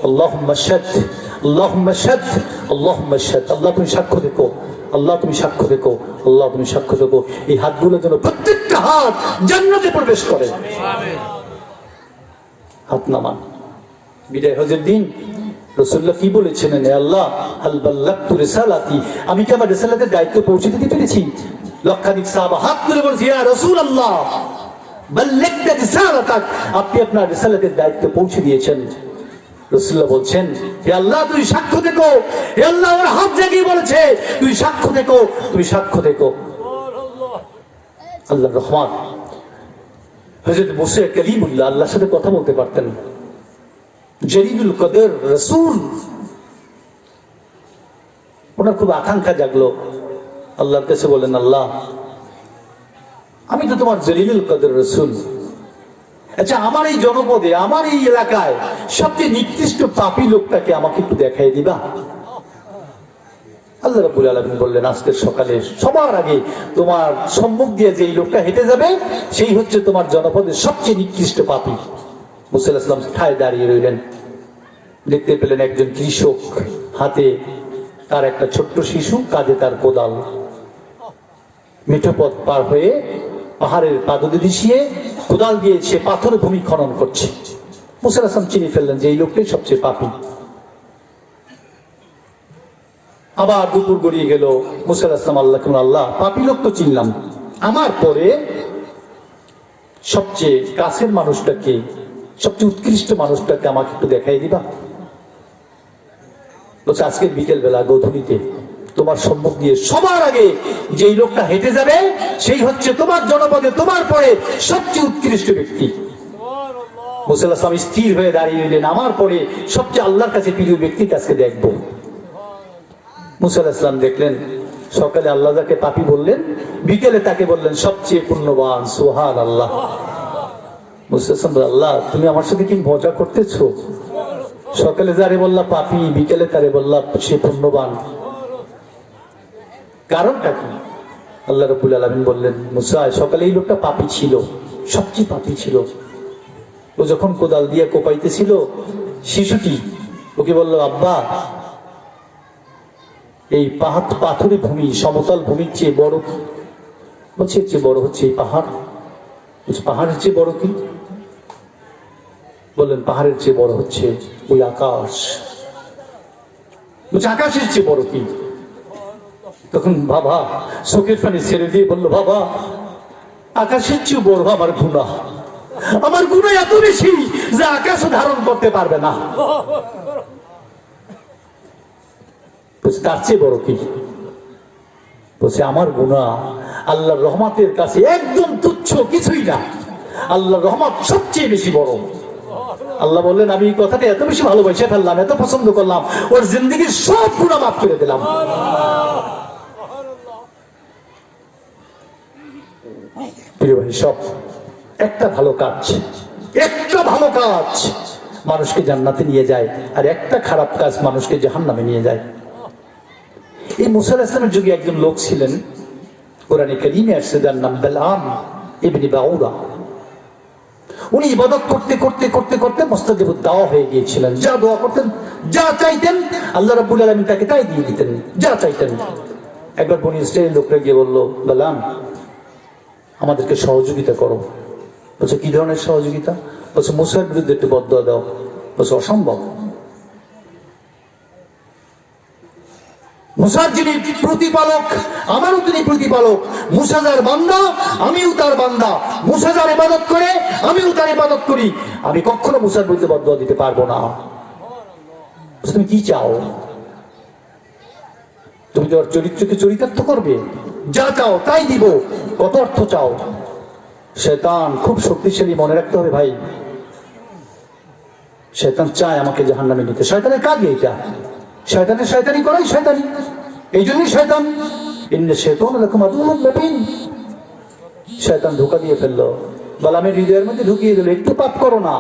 আল্লাহুম্মা শাদ, আল্লাহুম্মা শাদ, আল্লাহুম্মা শাদ। আল্লাহ তুমি সাক্ষ্য দেখো, আল্লাহ তুমি সাক্ষ্য দেখো, আল্লাহ তুমি সাক্ষ্য দেখো। এই হাতগুলো যেন প্রত্যেকটা হাত জান্নাতে প্রবেশ করে। হাত নামান। বিদায় হজের দিন রাসূলুল্লাহ কি বলেছিলেন, হে আল্লাহ হাল বাল্লাগতু রিসালাতি, আমি কি আমার রিসালাতের দায়িত্ব পৌঁছে দিতে পেরেছি? লক্ষাধিক সাহাবা হাত তুলে বলছে, ইয়া রাসূলুল্লাহ বাল্লাগতা রিসালাতাক, আপনি আপনার রিসালাতের দায়িত্ব পৌঁছে দিয়েছেন। রাসূলুল্লাহ বলছেন, হে আল্লাহ তুই সাক্ষ্য দেখো, হে আল্লাহ ওর হাত জাগিয়ে বলেছে তুই সাক্ষ্য দেখো, তুই সাক্ষ্য দেখো। আল্লাহর রহমান হযরত মুসা কালিমুল্লাহ আল্লাহর সাথে কথা বলতে পারতেন। জলিলুল কদর রাসূল, ওনার খুব আকাঙ্ক্ষা জাগলো। আল্লাহর কাছে বলেন, আল্লাহ আমি তো তোমার জলিলুল কদর রাসূল, আচ্ছা আমার এই জনপদে, আমার এই এলাকায় সবচেয়ে নিকৃষ্ট পাপী লোকটাকে আমাকে একটু দেখাই দিবা? আল্লাহ রাব্বুল আলামিন বললেন, আজকের সকালে সবার আগে তোমার সম্মুখ দিয়ে যে লোকটা হেঁটে যাবে সেই হচ্ছে তোমার জনপদের সবচেয়ে নিকৃষ্ট পাপী। মুসা আলাইহিস সালাম ঠায় দাঁড়িয়ে রইলেন। দেখতে পেলেন একজন কৃষক, হাতে তার একটা ছোট্ট শিশু, কাঁধে তার কোদাল, মিঠো পথ পার হয়ে পাহাড়ের পাদদেশে দিশিয়ে কোদাল দিয়ে সে পাথর ভূমি খনন করছে। মুসা আলাইহিস সালাম চিনে ফেললেন যে এই লোকটাই সবচেয়ে পাপী। আবার দুপুর গড়িয়ে গেল। মুসা আলাইহিস সালাম আল্লাহকে বললেন, আল্লাহ পাপী লোক তো চিনলাম, আমার পরে সবচেয়ে কাছের মানুষটাকে, সবচেয়ে উৎকৃষ্ট মানুষটাকে আমাকে একটু দেখাই দিবা? বলছে, আজকে বিকেল বেলা গধূলিতে তোমার সম্মুখ দিয়ে সবার আগে যেই লোকটা হেঁটে যাবে সেই হচ্ছে তোমার জনপদে তোমার পরে সবচেয়ে উৎকৃষ্ট ব্যক্তি। মুসা আলাইহিস সালাম স্থির হয়ে দাঁড়িয়ে রইলেন, আমার পরে সবচেয়ে আল্লাহর কাছে প্রিয় ব্যক্তির কাছে দেখবো। মুসা আলাইহিস সালাম দেখলেন সকালে আল্লাহ যাকে পাপী বললেন, বিকেলে তাকে বললেন সবচেয়ে পুণ্যবান। সুবহানাল্লাহ। মুসা আলাইহিস সালাম, আল্লাহ তুমি আমার সাথে কি মজা করতেছো? সকালে যারে বললা পাপী, বিকেলে তারে বললা সে পুণ্যবান, কারণটা কি? আল্লাহ রাব্বুল আলামিন বললেন, মুসা সকালে এই লোকটা পাপী ছিল, সবচেয়ে পাপী ছিল। ও যখন কোদাল দিয়ে কোপাইতেছিল, শিশুটি ওকে বলল, আব্বা এই পাথুরে ভূমি, সমতল ভূমির চেয়ে বড়, বলছে এর চেয়ে বড় হচ্ছে এই পাহাড়। পাহাড়ের চেয়ে বড় কি? বললেন, পাহাড়ের চেয়ে বড় হচ্ছে ওই আকাশ। বলছে, আকাশের চেয়ে বড় কি? তখন বাবা চোখের পানি ছেড়ে দিয়ে বললো, বাবা আকাশের চেয়ে বড় আমার গুনাহ, আমার গুনাহ এত বেশি যে আকাশও ধারণ করতে পারবে না। তার চেয়ে বড় কি? বলছে, আমার গুনাহ আল্লাহর রহমতের কাছে একদম তুচ্ছ, কিছুই না। আল্লাহর রহমত সবচেয়ে বেশি বড়। আল্লাহ বললেন, আমি এই কথাটা এত বেশি ভালোবাসে ফেললাম, এত পছন্দ করলাম, ওর জিন্দগির সব গুনাহ মাফ করে দিলাম। প্রিয় ভাই, সব একটা ভালো কাজ, একটা ভালো কাজ মানুষকে জান্নাতে নিয়ে যায়, আর একটা খারাপ কাজ মানুষকে জাহান্নামে নিয়ে যায়। এই মুসা আলাইহিস সালামের যুগে একজন লোক ছিলেন, কোরআনে কারীমে আসছে, যার নাম বালআম ইবনে বাউরা। উনি ইবাদত করতে করতে করতে করতে মুস্তাজাবুদ দাওয়া হয়ে গিয়েছিলেন। যা দোয়া করতেন, যা চাইতেন, আল্লাহ রাব্বুল আলামিন তাকে তাই দিয়ে দিতেন, যা চাইতেন। একবার বনি ইসরাইলের লোকরা গিয়ে বলল, বালআম আমাদেরকে সহযোগিতা করো। বলছে, কি ধরনের সহযোগিতা? বলছে, মুসার বিরুদ্ধে একটু বদদোয়া দাও। বলছে, অসম্ভব। মুসার যিনি প্রতিপালক, আমারও তিনি প্রতিপালক। মুসা যার বান্দা, আমিও তার বান্দা। মুসা যার ইবাদত করে, আমিও তার ইবাদত করি। আমি কখনো মুসার বিরুদ্ধে বদদোয়া দিতে পারবো না। তুমি কি চাও? তুমি তোমার চরিত্রকে চরিতার্থ করবে, যা চাও তাই দিব। কত অর্থ চাও? শয়তান খুব শক্তিশালী, মনে রাখতে হবে ভাই। শয়তান চায় আমাকে জাহান্নামে নিতে। শয়তানের কাজ এইটা, শয়তানের শয়তানি করাই শয়তানি। এই জন্যই শয়তান, ইন্না শাইতানা লাকুম আদুউম মুবিন। শয়তান ধোঁকা দিয়ে ফেললো, বালামের হৃদয়ের মধ্যে ঢুকিয়ে দিল, একটু পাপ করো না,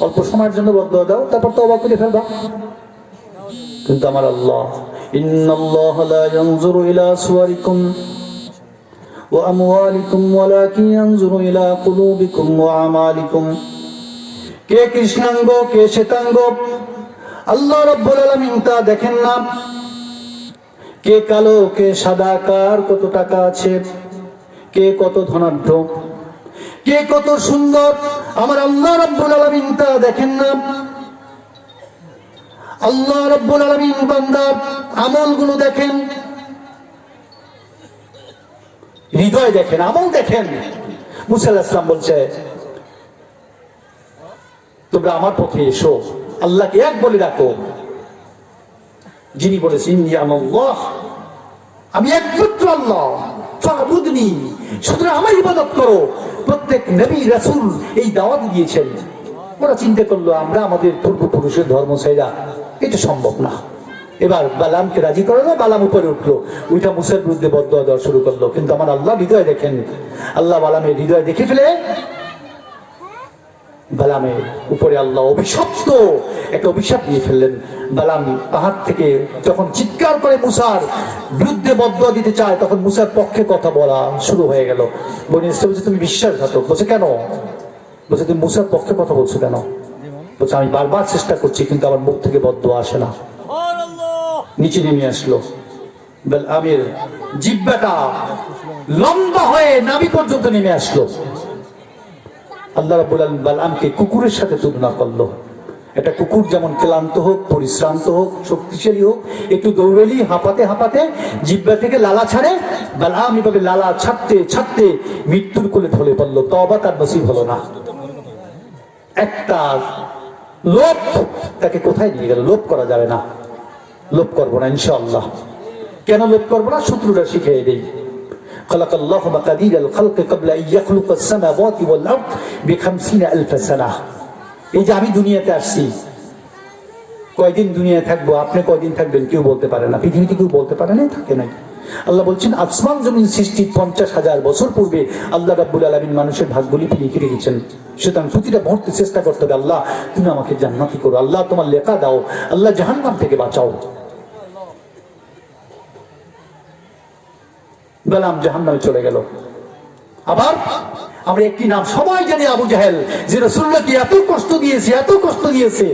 অল্প সময়ের জন্য বদদোয়া দাও, তারপর তওবা করে ফেলবা। কিন্তু আমার আল্লাহ, ইন্নাল্লাহ লা ইয়ানজুরু ইলা সুওয়ারিকুম ওয়া আমওয়ালিকুম ওয়ালাকিন ইয়ানজুরু ইলা কুলুবিকুম ওয়া আমালিকুম। কে কৃষ্ণাঙ্গ কে শ্বেতাঙ্গ আল্লাহ রাব্বুল আলামিন তা দেখেন না। কে কালো কে সাদা, কার কত টাকা আছে, কে কত ধনাঢ্য, কে কত সুন্দর, আমার আল্লাহ রাব্বুল আলামিন তা দেখেন না। আল্লাহ রাব্বুল আলামিন বান্দার আমলগুলো দেখেন, হৃদয় দেখেন, আমল দেখেন। মুসা আলাইহিস সালাম বলছে, তোমরা আমার পথে এসো, আল্লাহকে এক বলে ডাকো। যিনি বলেছেন আল্লাহ, আমি একমাত্র আল্লাহ, ফাবুদনি, সুতরাং আমার ইবাদত করো। প্রত্যেক নবী রাসূল এই দাওয়াত দিয়েছেন। ওরা চিন্তা করলো আমরা আমাদের পূর্বপুরুষের ধর্ম ছাইরা এটা সম্ভব না। এবার বালামকে রাজি করে না, বালাম উপরে উঠলো, ওইটা মুসার বিরুদ্ধে বদদোয়া দেওয়া শুরু করলো। কিন্তু আমার আল্লাহ হৃদয় দেখেন, আল্লাহ বালামের হৃদয় দেখে ফেলে বালামের উপরে আল্লাহ অভিশপ্ত একটা অভিশাপ নিয়ে ফেললেন। বালাম পাহাড় থেকে যখন চিৎকার করে মুসার বিরুদ্ধে বদদোয়া দিতে চায়, তখন মুসার পক্ষে কথা বলা শুরু হয়ে গেল। বনি ইসরাঈল বলছে, তুমি বিশ্বাসঘাতক। বলছে কেন? বলছে তুমি মুসার পক্ষে কথা বলছো কেন? বলছে আমি বারবার চেষ্টা করছি, কিন্তু আমার মুখ থেকে বদদোয়া আসে না। নিচে নেমে আসলো, বালামের জিহ্বাটা লম্বা হয়ে নাভি পর্যন্ত নেমে আসলো। আল্লাহ রাব্বুল আলামিন বালামকে কুকুরের সাথে তুলনা করলো। একটা কুকুর যেমন ক্লান্ত হোক, পরিশ্রান্ত হোক, শক্তিশালী হোক, একটু দৌড়েলি হাঁপাতে হাঁপাতে জিহ্বা থেকে লালা ছাড়ে, বালাম এভাবে লালা ছাড়তে ছাড়তে মৃত্যুর কোলে ঢলে পড়লো। তওবা তার নসিব হলো না। একটা লোভ তাকে কোথায় নিয়ে গেল? লোভ করা যাবে না, লোভ করবো না ইনশাআল্লাহ। কেন লোভ করবো না? সূত্রটা শিখিয়ে দেই। خلق الله مقادير الخلق قبل ان يخلق السماوات والارض ب50,000 سنه। এই যে আমি দুনিয়াতে আসছি, কয়দিন দুনিয়ায় থাকবো, আপনি কয়দিন থাকবেন কেউ বলতে পারে না, পৃথিবীতে কেউ বলতে পারে না থাকে নাই। আল্লাহ বলছেন আসমান জমিন সৃষ্টির 50,000 বছর পূর্বে আল্লাহ রাব্বুল আলামিন মানুষের ভাগ্যগুলি লিখে রেখেছেন। সুতরাং প্রতিটা মুহূর্তে চেষ্টা করতে হবে, আল্লাহ তুমি আমাকে জান্নাতি করো, আল্লাহ তোমার লেখা দাও, আল্লাহ জাহান্নাম থেকে বাঁচাও। বালাম জাহান্নামে চলে গেল। আবার আমরা একটি নাম সবাই জানি, আবু জাহেল, যে রাসূলুল্লাহকে এত কষ্ট দিয়েছে, এত কষ্ট দিয়েছে।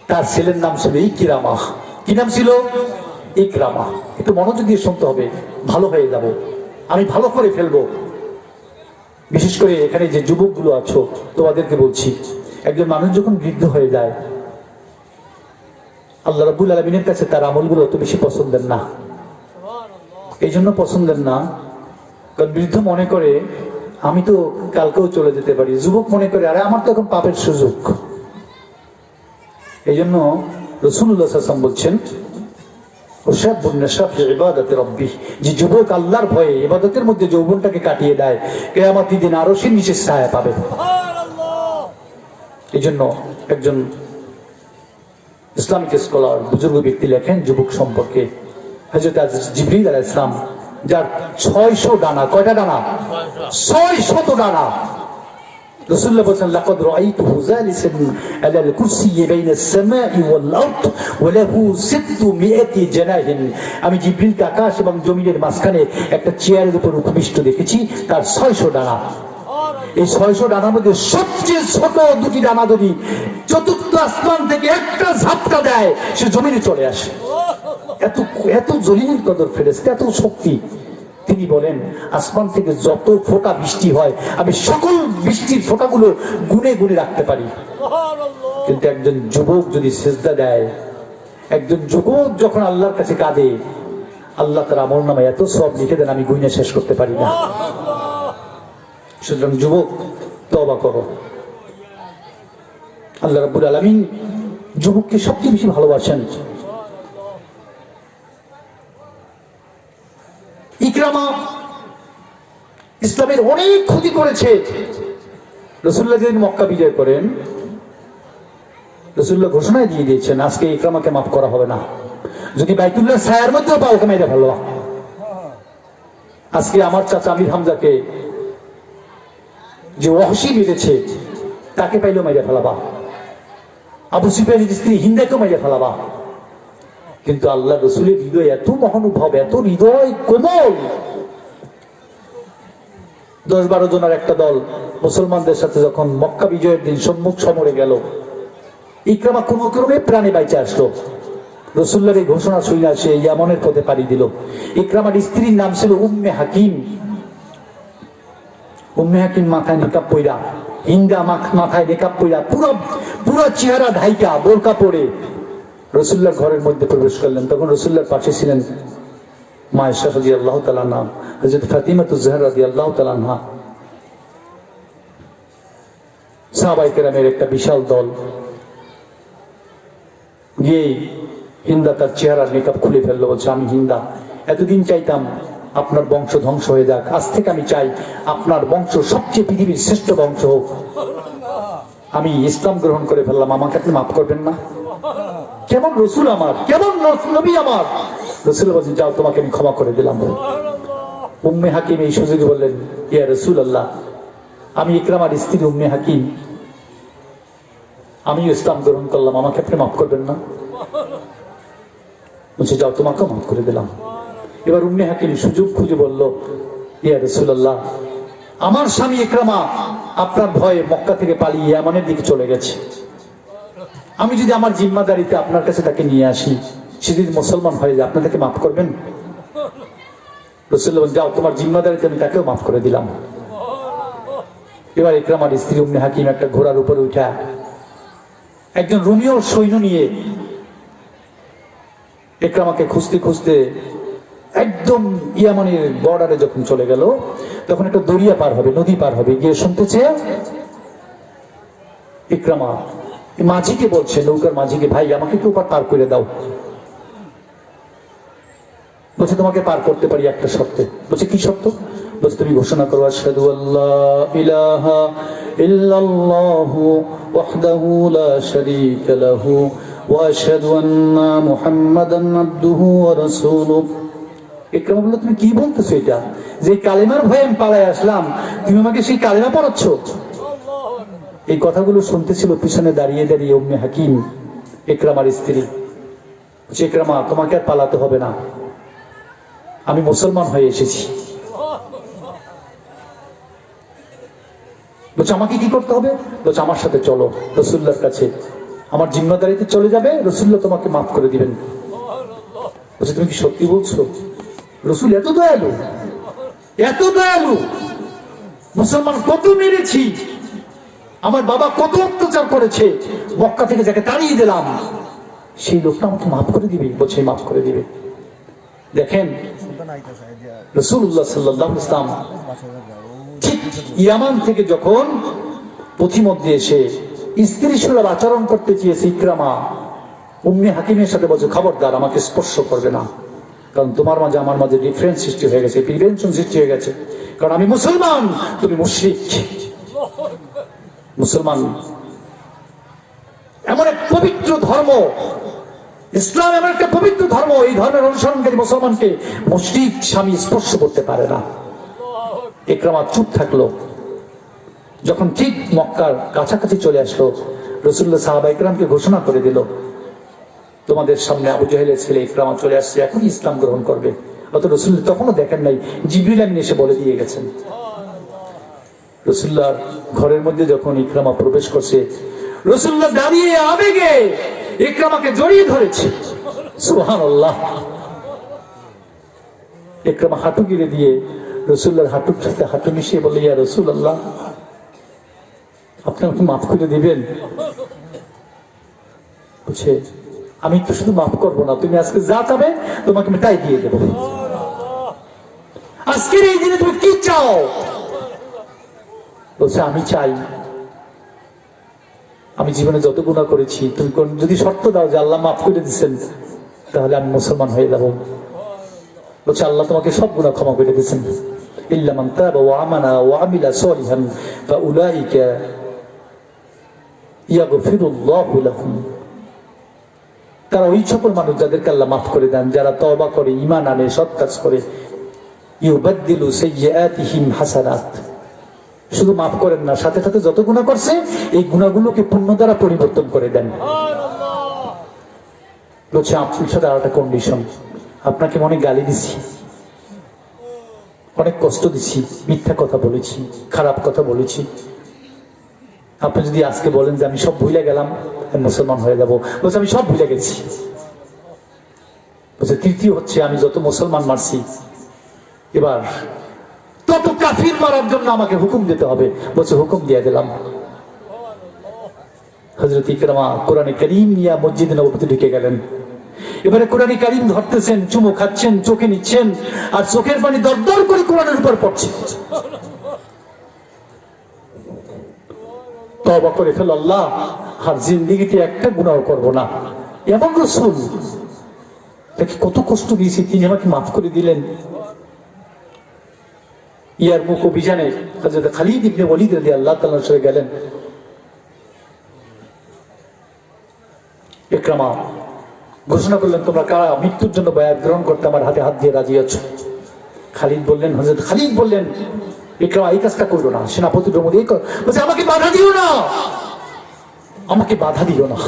তার ছেলের নাম ছিল ইকরামা। কি নাম ছিল? ইকরামা। একটু মনোযোগ দিয়ে শুনতে হবে, ভালো হয়ে যাব, আমি ভালো করে ফেলবো। বিশেষ করে এখানে যে যুবকগুলো আছো তোমাদেরকে বলছি, একজন মানুষ যখন বৃদ্ধ হয়ে যায়, আল্লাহ রাব্বুল আলামিনের কাছে তার আমলগুলো অত বেশি পছন্দের না। এই জন্য পছন্দের না কারণ বৃদ্ধ মনে করে আমি তো কালকেও চলে যেতে পারি, যুবক মনে করে আরে আমার তো এখন পাপের সুযোগ। এই জন্য রাসূলুল্লাহ সাল্লাল্লাহু আলাইহি ওয়াসাল্লাম বলছেন, ওয়াশাবুন নাশা ফি ইবাদাতি রাব্বিহ, যে যুবক আল্লাহর ভয়ে ইবাদতের মধ্যে যৌবনটাকে কাটিয়ে দেয়, কিয়ামতের দিন আরশের নিচে ছায়া পাবে। সুবহানাল্লাহ। এই জন্য একজন ইসলামিক স্কলার, বুজুর্গ ব্যক্তি লেখেন যুবক সম্পর্কে, হযরত জিবরীল আলাইহিস সালাম, যার 600 ডানা। কয়টা ডানা? 600 ডানা। রাসূলুল্লাহ বলেন, লাকাদ রাআইতুহু জালিসান আলাল কুরসিয়্যি বাইনাস সামাই ওয়াল আরদ ওয়া লাহু 600 জানাহিন। আমি জিবরীলকে আকাশ এবং জমিনের মাঝখানে একটা চেয়ারের উপর উপবিষ্ট দেখেছি, তার 600 ডানা। এই 600 ডানার মধ্যে সবচেয়ে ছোট দুটি ডানা যদি চতুর্থ আসমান থেকে একটা ঝাপটা দেয়, সে জমিনে চলে আসে। এত এত জলিলের কদর ফেরেশতা, এত শক্তি। তিনি বলেন, আসমান থেকে যত ফোঁটা বৃষ্টি হয়, আমি সকল বৃষ্টির ফোঁটাগুলো গুনে গুনে রাখতে পারি। কিন্তু একজন যুবক যদি সিজদা দেয়, একজন যুবক যখন আল্লাহর কাছে কাঁদে, আল্লাহ তার আমল নামে এত সব লিখে দেন আমি গুইনা শেষ করতে পারি না। সুতরাং যুবক, তওবা করো। আল্লাহ রাব্বুল আলামিন যুবককে সবচেয়ে বেশি ভালোবাসেন। ইকরামা ইসলামের অনেক ক্ষতি করেছে। রাসূলুল্লাহ যেদিন মক্কা বিজয় করেন, রাসূলুল্লাহ ঘোষণা দিয়ে দিয়েছেন আজকে ইকরামাকে মাফ করা হবে না। যদি বাইতুল্লাহ ছায়ার মধ্যেও পাও, ওকে মেরে ফেলবা। আজকে আমার চাচা আমির হামজাকে যে ওয়াহশী মেরেছে, তাকে পাইলেও মেরে ফেলাবা। আবু সুফিয়ানের স্ত্রী হিন্দাকেও মেরে ফেলাবা। কিন্তু আল্লাহ রসুলের হৃদয় এত মহানুভব, এত হৃদয় কোমল। 10-12 জনের একটা দল মুসলমানদের সাথে যখন মক্কা বিজয়ের দিন সম্মুখ সমরে গেল, ইকরামা কোন ক্রমে প্রাণে বাইচে আসলো। রাসূলুল্লাহর এই ঘোষণা শুনে সে ইয়ামনের পথে পাড়ি দিল। ইকরামার স্ত্রীর নাম ছিল উম্মে হাকিম। উম্মে হাকিম মাথায় নিকাব পইরা, হিন্দা মাথায় নিকাব পইরা, পুরো চেহারা ঢাইকা বোরকা পরে রাসূলুল্লাহর ঘরের মধ্যে প্রবেশ করলেন। তখন রাসূলুল্লাহর পাশে ছিলেন মা আয়েশা রাদিয়াল্লাহু তাআলা আনহা, হযরত ফাতিমাতুজ জাহরা রাদিয়াল্লাহু তাআলা আনহা, সাহাবায়ে কেরামের একটা বিশাল দল গিয়ে হিন্দা তার চেহারার নিকাব খুলে ফেললো। বলছে আমি হিন্দা, এতদিন চাইতাম আপনার বংশ ধ্বংস হয়ে যাক, আজ থেকে আমি চাই আপনার বংশ সবচেয়ে পৃথিবীর শ্রেষ্ঠ বংশ হোক। আমি ইসলাম গ্রহণ করে ফেললাম, আমাকে আপনি মাফ করবেন না? কেমন রসুল আমার, কেমন নবী আমার। রসুল বলছেন যাও, তোমাকে আমি ক্ষমা করে দিলাম। উম্মে হাকিম এই সুযোগে বললেন ইয়া রাসূলুল্লাহ, আমি ইকরামার স্ত্রী উম্মে হাকিম, আমি ইসলাম গ্রহণ করলাম, আমাকে আপনি মাফ করবেন না? বলছে যাও, তোমাকেও মাফ করে দিলাম। এবার উম্মে হাকিম সুযোগ খুঁজে বলল ইয়া রাসূলুল্লাহ, আমার স্বামী ইকরামা আপনার ভয়ে মক্কা থেকে পালিয়ে ইয়ামানের দিকে চলে গেছে। আমি যদি আমার জিম্মাদারিতে আপনার কাছে তাকে নিয়ে আসি, সে যদি মুসলমান হয়ে যায়, আপনি তাকে মাফ করবেন? রাসূলুল্লাহ বলেন যাও, তোমার জিম্মাদারিতে আমি তাকেও মাফ করে দিলাম। এবার ইকরামার স্ত্রী উম্মে হাকিম একটা ঘোড়ার উপরে উঠা একজন রোমীয় সৈন্য নিয়ে ইকরামাকে খুঁজতে খুঁজতে একদম ইয়ামানের বর্ডারে যখন চলে গেল, তখন একটা দরিয়া পার হবে, নদী পার হবে, গিয়ে শুনতেছে ইকরামা মাঝিকে বলছে, নৌকার মাঝিকে, ভাই আমাকে একটু পার করে দাও। বলছে তোমাকে পার করতে পারি একটা শর্তে। বলছে কি শর্ত? বলছে তুমি ঘোষণা করো আশহাদু আল্লা ইলাহা ইল্লাল্লাহু ওয়াহদাহু লা শারীকা লাহু ওয়া আশহাদু আন্না মুহাম্মাদান আবদুহু ওয়া রাসূলুহু। ইকরামা বলল তুমি কি বলতেছো? এটা যে কালেমার ভয়ে আমি পালায় আসলাম, তুমি আমাকে সেই কালেমা পড়াচ্ছ? এই কথাগুলো শুনতেছিল পিছনে দাঁড়িয়ে দাঁড়িয়ে উম্মে হাকিম, ইকরামার স্ত্রী। ইকরামা তোমাকে আর পালাতে হবে না, আমি মুসলমান হয়ে এসেছি। বলছে আমাকে কি করতে হবে? বলছে আমার সাথে চলো রাসূলুল্লাহর কাছে, আমার জিম্মাদারিতে চলে যাবে, রাসূলুল্লাহ তোমাকে মাফ করে দিবেন। বলছে তুমি কি সত্যি বলছো? রাসূল এত দয়ালু, এত দয়ালু। মুসলমান কত মেরেছি, আমার বাবা কত অত্যাচার করেছে, মক্কা থেকে যাকে তাড়িয়ে দিলাম, সেই লোকটা আমাকে মাফ করে দিবে। বলছে মাফ করে দিবে। দেখেন রাসূলুল্লাহ সাল্লাল্লাহু আলাইহি ওয়াসাল্লাম ঠিক ইয়ামান থেকে যখন পথিমধ্যে এসে স্ত্রী সুলভ আচরণ করতে চেয়েছে, ইকরামা উম্মে হাকিমের সাথে বলছে খবরদার আমাকে স্পর্শ করবে না, কারণ তোমার মাঝে আমার মাঝে ডিফারেন্স সৃষ্টি হয়ে গেছে, প্রিভেনশন সৃষ্টি হয়ে গেছে। কারণ আমি মুসলমান, তুমি মুশরিক। মুসলমান এমন এক পবিত্র ধর্ম, ইসলাম এমন একটা পবিত্র ধর্ম, এই ধর্মের অনুসরণকারী মুসলমানকে মুশরিক স্বামী স্পর্শ করতে পারে না। ইকরামা চুপ থাকলো। যখন ঠিক মক্কার কাছাকাছি চলে আসলো, রাসূলুল্লাহ সাহাবায়ে কেরামকে ঘোষণা করে দিল তোমাদের সামনে আবু জাহেলের ছেলে ইকরামা চলে আসছে, এখন ইসলাম গ্রহণ করবে। অত রাসূলুল্লাহ তখনও দেখেন নাই, জিবরিল আমিন এসে বলে দিয়ে গেছেন। রাসূলুল্লাহর ঘরের মধ্যে যখন ইকরামা প্রবেশ করছে, রাসূলুল্লাহ দাঁড়িয়ে আবেগে ইকরামাকে জড়িয়ে ধরেছে। সুবহানাল্লাহ। ইকরামা হাঁটু গিরে দিয়ে রাসূলুল্লাহর হাঁটুর সাথে হাঁটু মিশিয়ে বলে ইয়া রাসূলুল্লাহ, আপনি আমাকে মাফ করে দিবেন? বলছে আমি তো শুধু মাফ করবো না, তুমি আজকে যা চাবে তোমাকে আমি তাই দিয়ে দেবো। আজকের এই দিনে তুমি কি চাও? বলছে আমি চাই আমি জীবনে যত গুনাহ করেছি তুমি যদি শর্ত দাও যে আল্লাহ মাফ করে দিচ্ছেন তাহলে আমি মুসলমান হয়ে যাব। বলছে আল্লাহ তোমাকে সব গুনাহ ক্ষমা করে দিচ্ছেন, ইল্লা মান তাবা ওয়া আমানা ওয়া আমিলা সালিহান ফাউলাইকা ইয়াগফিরুল্লাহু লাহুম। তারা ওই সকল মানুষ যাদেরকে আল্লাহ মাফ করে দেন, যারা তওবা করে, ঈমান আনে, সৎ কাজ করে। ইউবাদদিলু সাইয়্যাতিহিম হাসানাত। শুধু মাফ করেন না, সাথে সাথে যত গুনাহ করছে এই গুনাহগুলোকে পুণ্য দ্বারা পরিবর্তন করে দেন। বলছে আপনার সাথে আর একটা কন্ডিশন, আপনাকে অনেক গালি দিছি, অনেক কষ্ট দিছি, মিথ্যা কথা বলেছি, খারাপ কথা বলেছি। আপনি যদি আজকে বলেন যে আমি সব ভুলে গেলাম, আমি মুসলমান হয়ে যাব। বলছে আমি সব ভুলে গেছি। বলছে তৃতীয় হচ্ছে আমি যত মুসলমান মারছি এবার তত কাফির মারার জন্য আমাকে হুকুম দিতে হবে। বলছে হুকুম দিয়ে দিলাম। হযরত ইকরামা কোরআনে কারীম নিয়ে মসজিদে নববীতে ঢুকে গেলেন। এবারে কোরআনে কারীম ধরতেছেন, চুমু খাচ্ছেন, চোখে নিচ্ছেন, আর চোখের পানি দরদর করে কোরআনের উপর পড়ছে। তওবা করে ফেল আল্লাহ, আর জিন্দেগিতে একটা গুনাহ করব না। এমন রাসূল তাকে কত কষ্ট দিয়েছি, তিনি আমাকে মাফ করে দিলেন। ইয়ারমুক অভিযানে হযরত খালিদ ইবনে ওয়ালিদ রাদিয়াল্লাহু তাআলার সাথে গেলেন। ইকরামা ঘোষণা করলেন তোমরা কারা মৃত্যুর জন্য বায়াত গ্রহণ করতে আমার হাতে হাত দিয়ে রাজি আছো? খালিদ বললেন, হযরত খালিদ বললেন ইকরামা এই কাজটা করো না, সেনাপতি প্রমোদ এই বলছে আমাকে বাধা দিও না, আমাকে বাধা দিও না।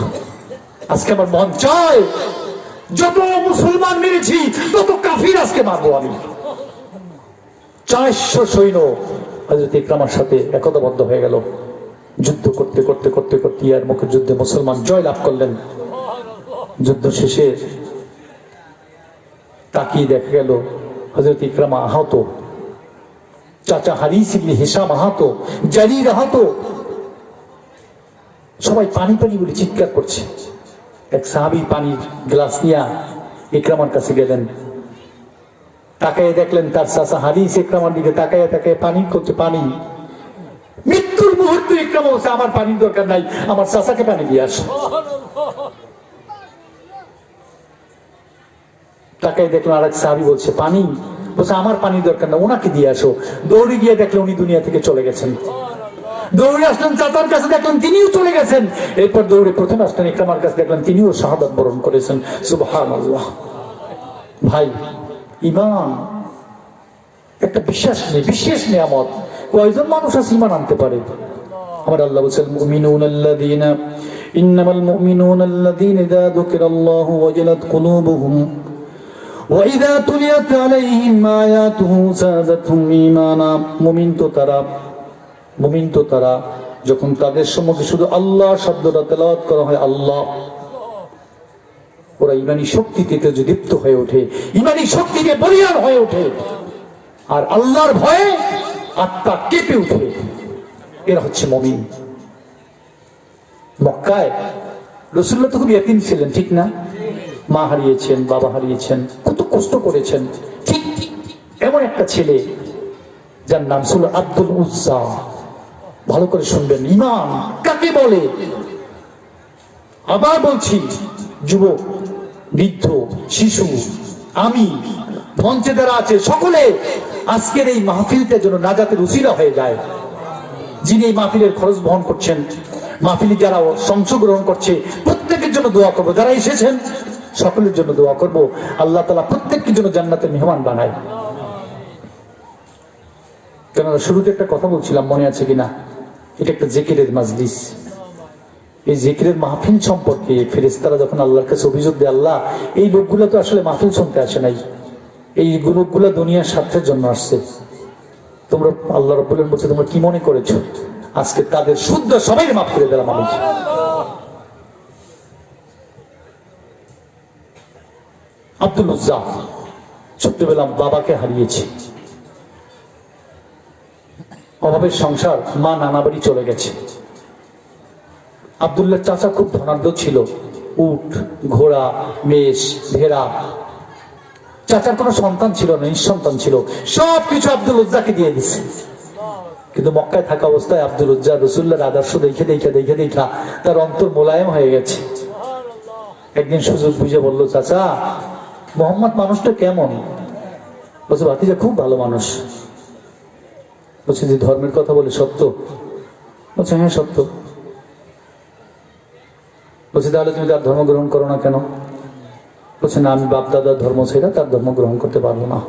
আজকে আমার মন চায় যত মুসলমান মেরেছি তত কাফির আজকে মারবো আমি। 400 সৈন্য হযরত ইকরামার সাথে একতাবদ্ধ হয়ে গেল। যুদ্ধ করতে করতে করতে করতে ইয়ারমুকের যুদ্ধে মুসলমান জয় লাভ করলেন। যুদ্ধ শেষে তাকিয়ে দেখা গেল হযরত ইকরামা আহত, চাচা হারিস ইবনে হিশাম আহত, জারির আহত। সবাই পানি পানি বলে চিৎকার করছে। এক সাহাবী পানির গ্লাস নিয়ে ইকরামার কাছে গেলেন। তাকায় দেখলেন তার চাচা হারিস ইকরামার দিকে তাকায় তাকায় পানি করছে, পানি। মৃত্যুর মুহূর্তে ইকরামা বলছে আমার পানির দরকার নাই, আমার চাচাকে পানি দিয়ে আসো। তাকায় দেখলেন আরেক সাহাবী বলছে পানি, বলছে আমার পানির দরকার না, ওনাকে দিয়ে আসো। দৌড়ে গিয়ে দেখলেন উনি দুনিয়া থেকে চলে গেছেন। দৌড়ে আসলেন চাচার কাছে, দেখলেন তিনিও চলে গেছেন। এরপর দৌড়ে প্রথম আসলেন ইকরামার কাছে, দেখলেন তিনিও শাহাদাত বরণ করেছেন। সুবহানাল্লাহ। ভাই, ঈমান একটা বিশেষ নিয়ামত। কয়জন মানুষ আছে ঈমান আনতে পারে? আমার আল্লাহ বলেছেন মুমিনুনাল্লাযীনা ইন্নামাল মুমিনুনাল্লাযীনা ইযা যুকিরাল্লাহু ওয়াজিলাত কুলুবুহুম ওয়া ইযা তুলিয়াত আলাইহিম আয়াতুহু যাদাতহুম ঈমানা। মুমিন তো তারা যখন তাদের সম্মুখে শুধু আল্লাহ শব্দটা তেলাওয়াত করা হয়, আল্লাহ, ওরা ইমানি শক্তিতে তেজদীপ্ত হয়ে ওঠে, ইমানি শক্তিতে বলিয়ান হয়ে ওঠে, আর আল্লাহর ভয়ে আত্মা কেঁপে উঠে। এরা হচ্ছে মুমিন। মক্কায় রাসূলুল্লাহ তো খুব ইয়াতীম ছিলেন, ঠিক না? মা হারিয়েছেন, বাবা হারিয়েছেন, কত কষ্ট করেছেন। ঠিক এমন একটা ছেলে যার নাম ছিল আব্দুল উজ্জা। ভালো করে শুনবেন, ঈমান কাকে বলে? আবার বলছি, যুবক, বৃদ্ধ, শিশু, আমি, মঞ্চে যারা আছে সকলে আজকের এই মাহফিলটা যেন নাজাতের উসিলা হয়ে যায়। যিনি এই মাহফিলের খরচ বহন করছেন, মাহফিলে যারা অংশগ্রহণ করছে প্রত্যেকের জন্য দোয়া করবো। যারা এসেছেন সকলের জন্য দোয়া করব, আল্লাহ তাআলা প্রত্যেকের জন্য জান্নাতের মেহমান বানায়। কেননা শুরুতে একটা কথা বলছিলাম, মনে আছে কিনা? এটা একটা জিকিরের মাজলিস। এই জিকিরের মাহফিল সম্পর্কে ফেরেশতারা যখন আল্লাহর কাছে অভিযোগ দেয়, আল্লাহ এই লোকগুলো তো আসলে মাহফিল শুনতে আসে নাই, এই লোকগুলো দুনিয়ার স্বার্থের জন্য আসছে। তোমরা আল্লাহ রাব্বুল আলামিন বলছে তোমরা কি মনে করেছো আজকে তাদের শুদ্ধ সবাই মাফ করে দিলাম আমি। আব্দুল উজ্জা ছোট্টবেলা বাবাকে হারিয়েছে, অভাবের সংসার, মা নানা বাড়ি চলে গেছে। আব্দুল্লাহ চাচা খুব ধনাঢ্য ছিল, উট, ঘোড়া, মেষ, ভেড়া। চাচার কোনো সন্তান ছিল না, নিঃসন্তান ছিল, সবকিছু আব্দুল উজ্জাকে দিয়ে দিচ্ছে। কিন্তু মক্কায় থাকা অবস্থায় আব্দুল উজ্জা রাসূলুল্লাহর আদর্শ দেখে তার অন্তর মোলায়েম হয়ে গেছে। একদিন সুযোগ বুঝে বললো, চাচা মোহাম্মদ মানুষটা কেমন? বলছে, ভাতিজা খুব ভালো মানুষ। বলছে, যে ধর্মের কথা বলে সত্য? বলছে, হ্যাঁ সত্য। বলছে, তাহলে তুমি তার ধর্ম গ্রহণ করো না কেন? বলছে, না, আমি বাপ দাদার ধর্ম ছেড়ে তার ধর্ম গ্রহণ করতে পারবো না।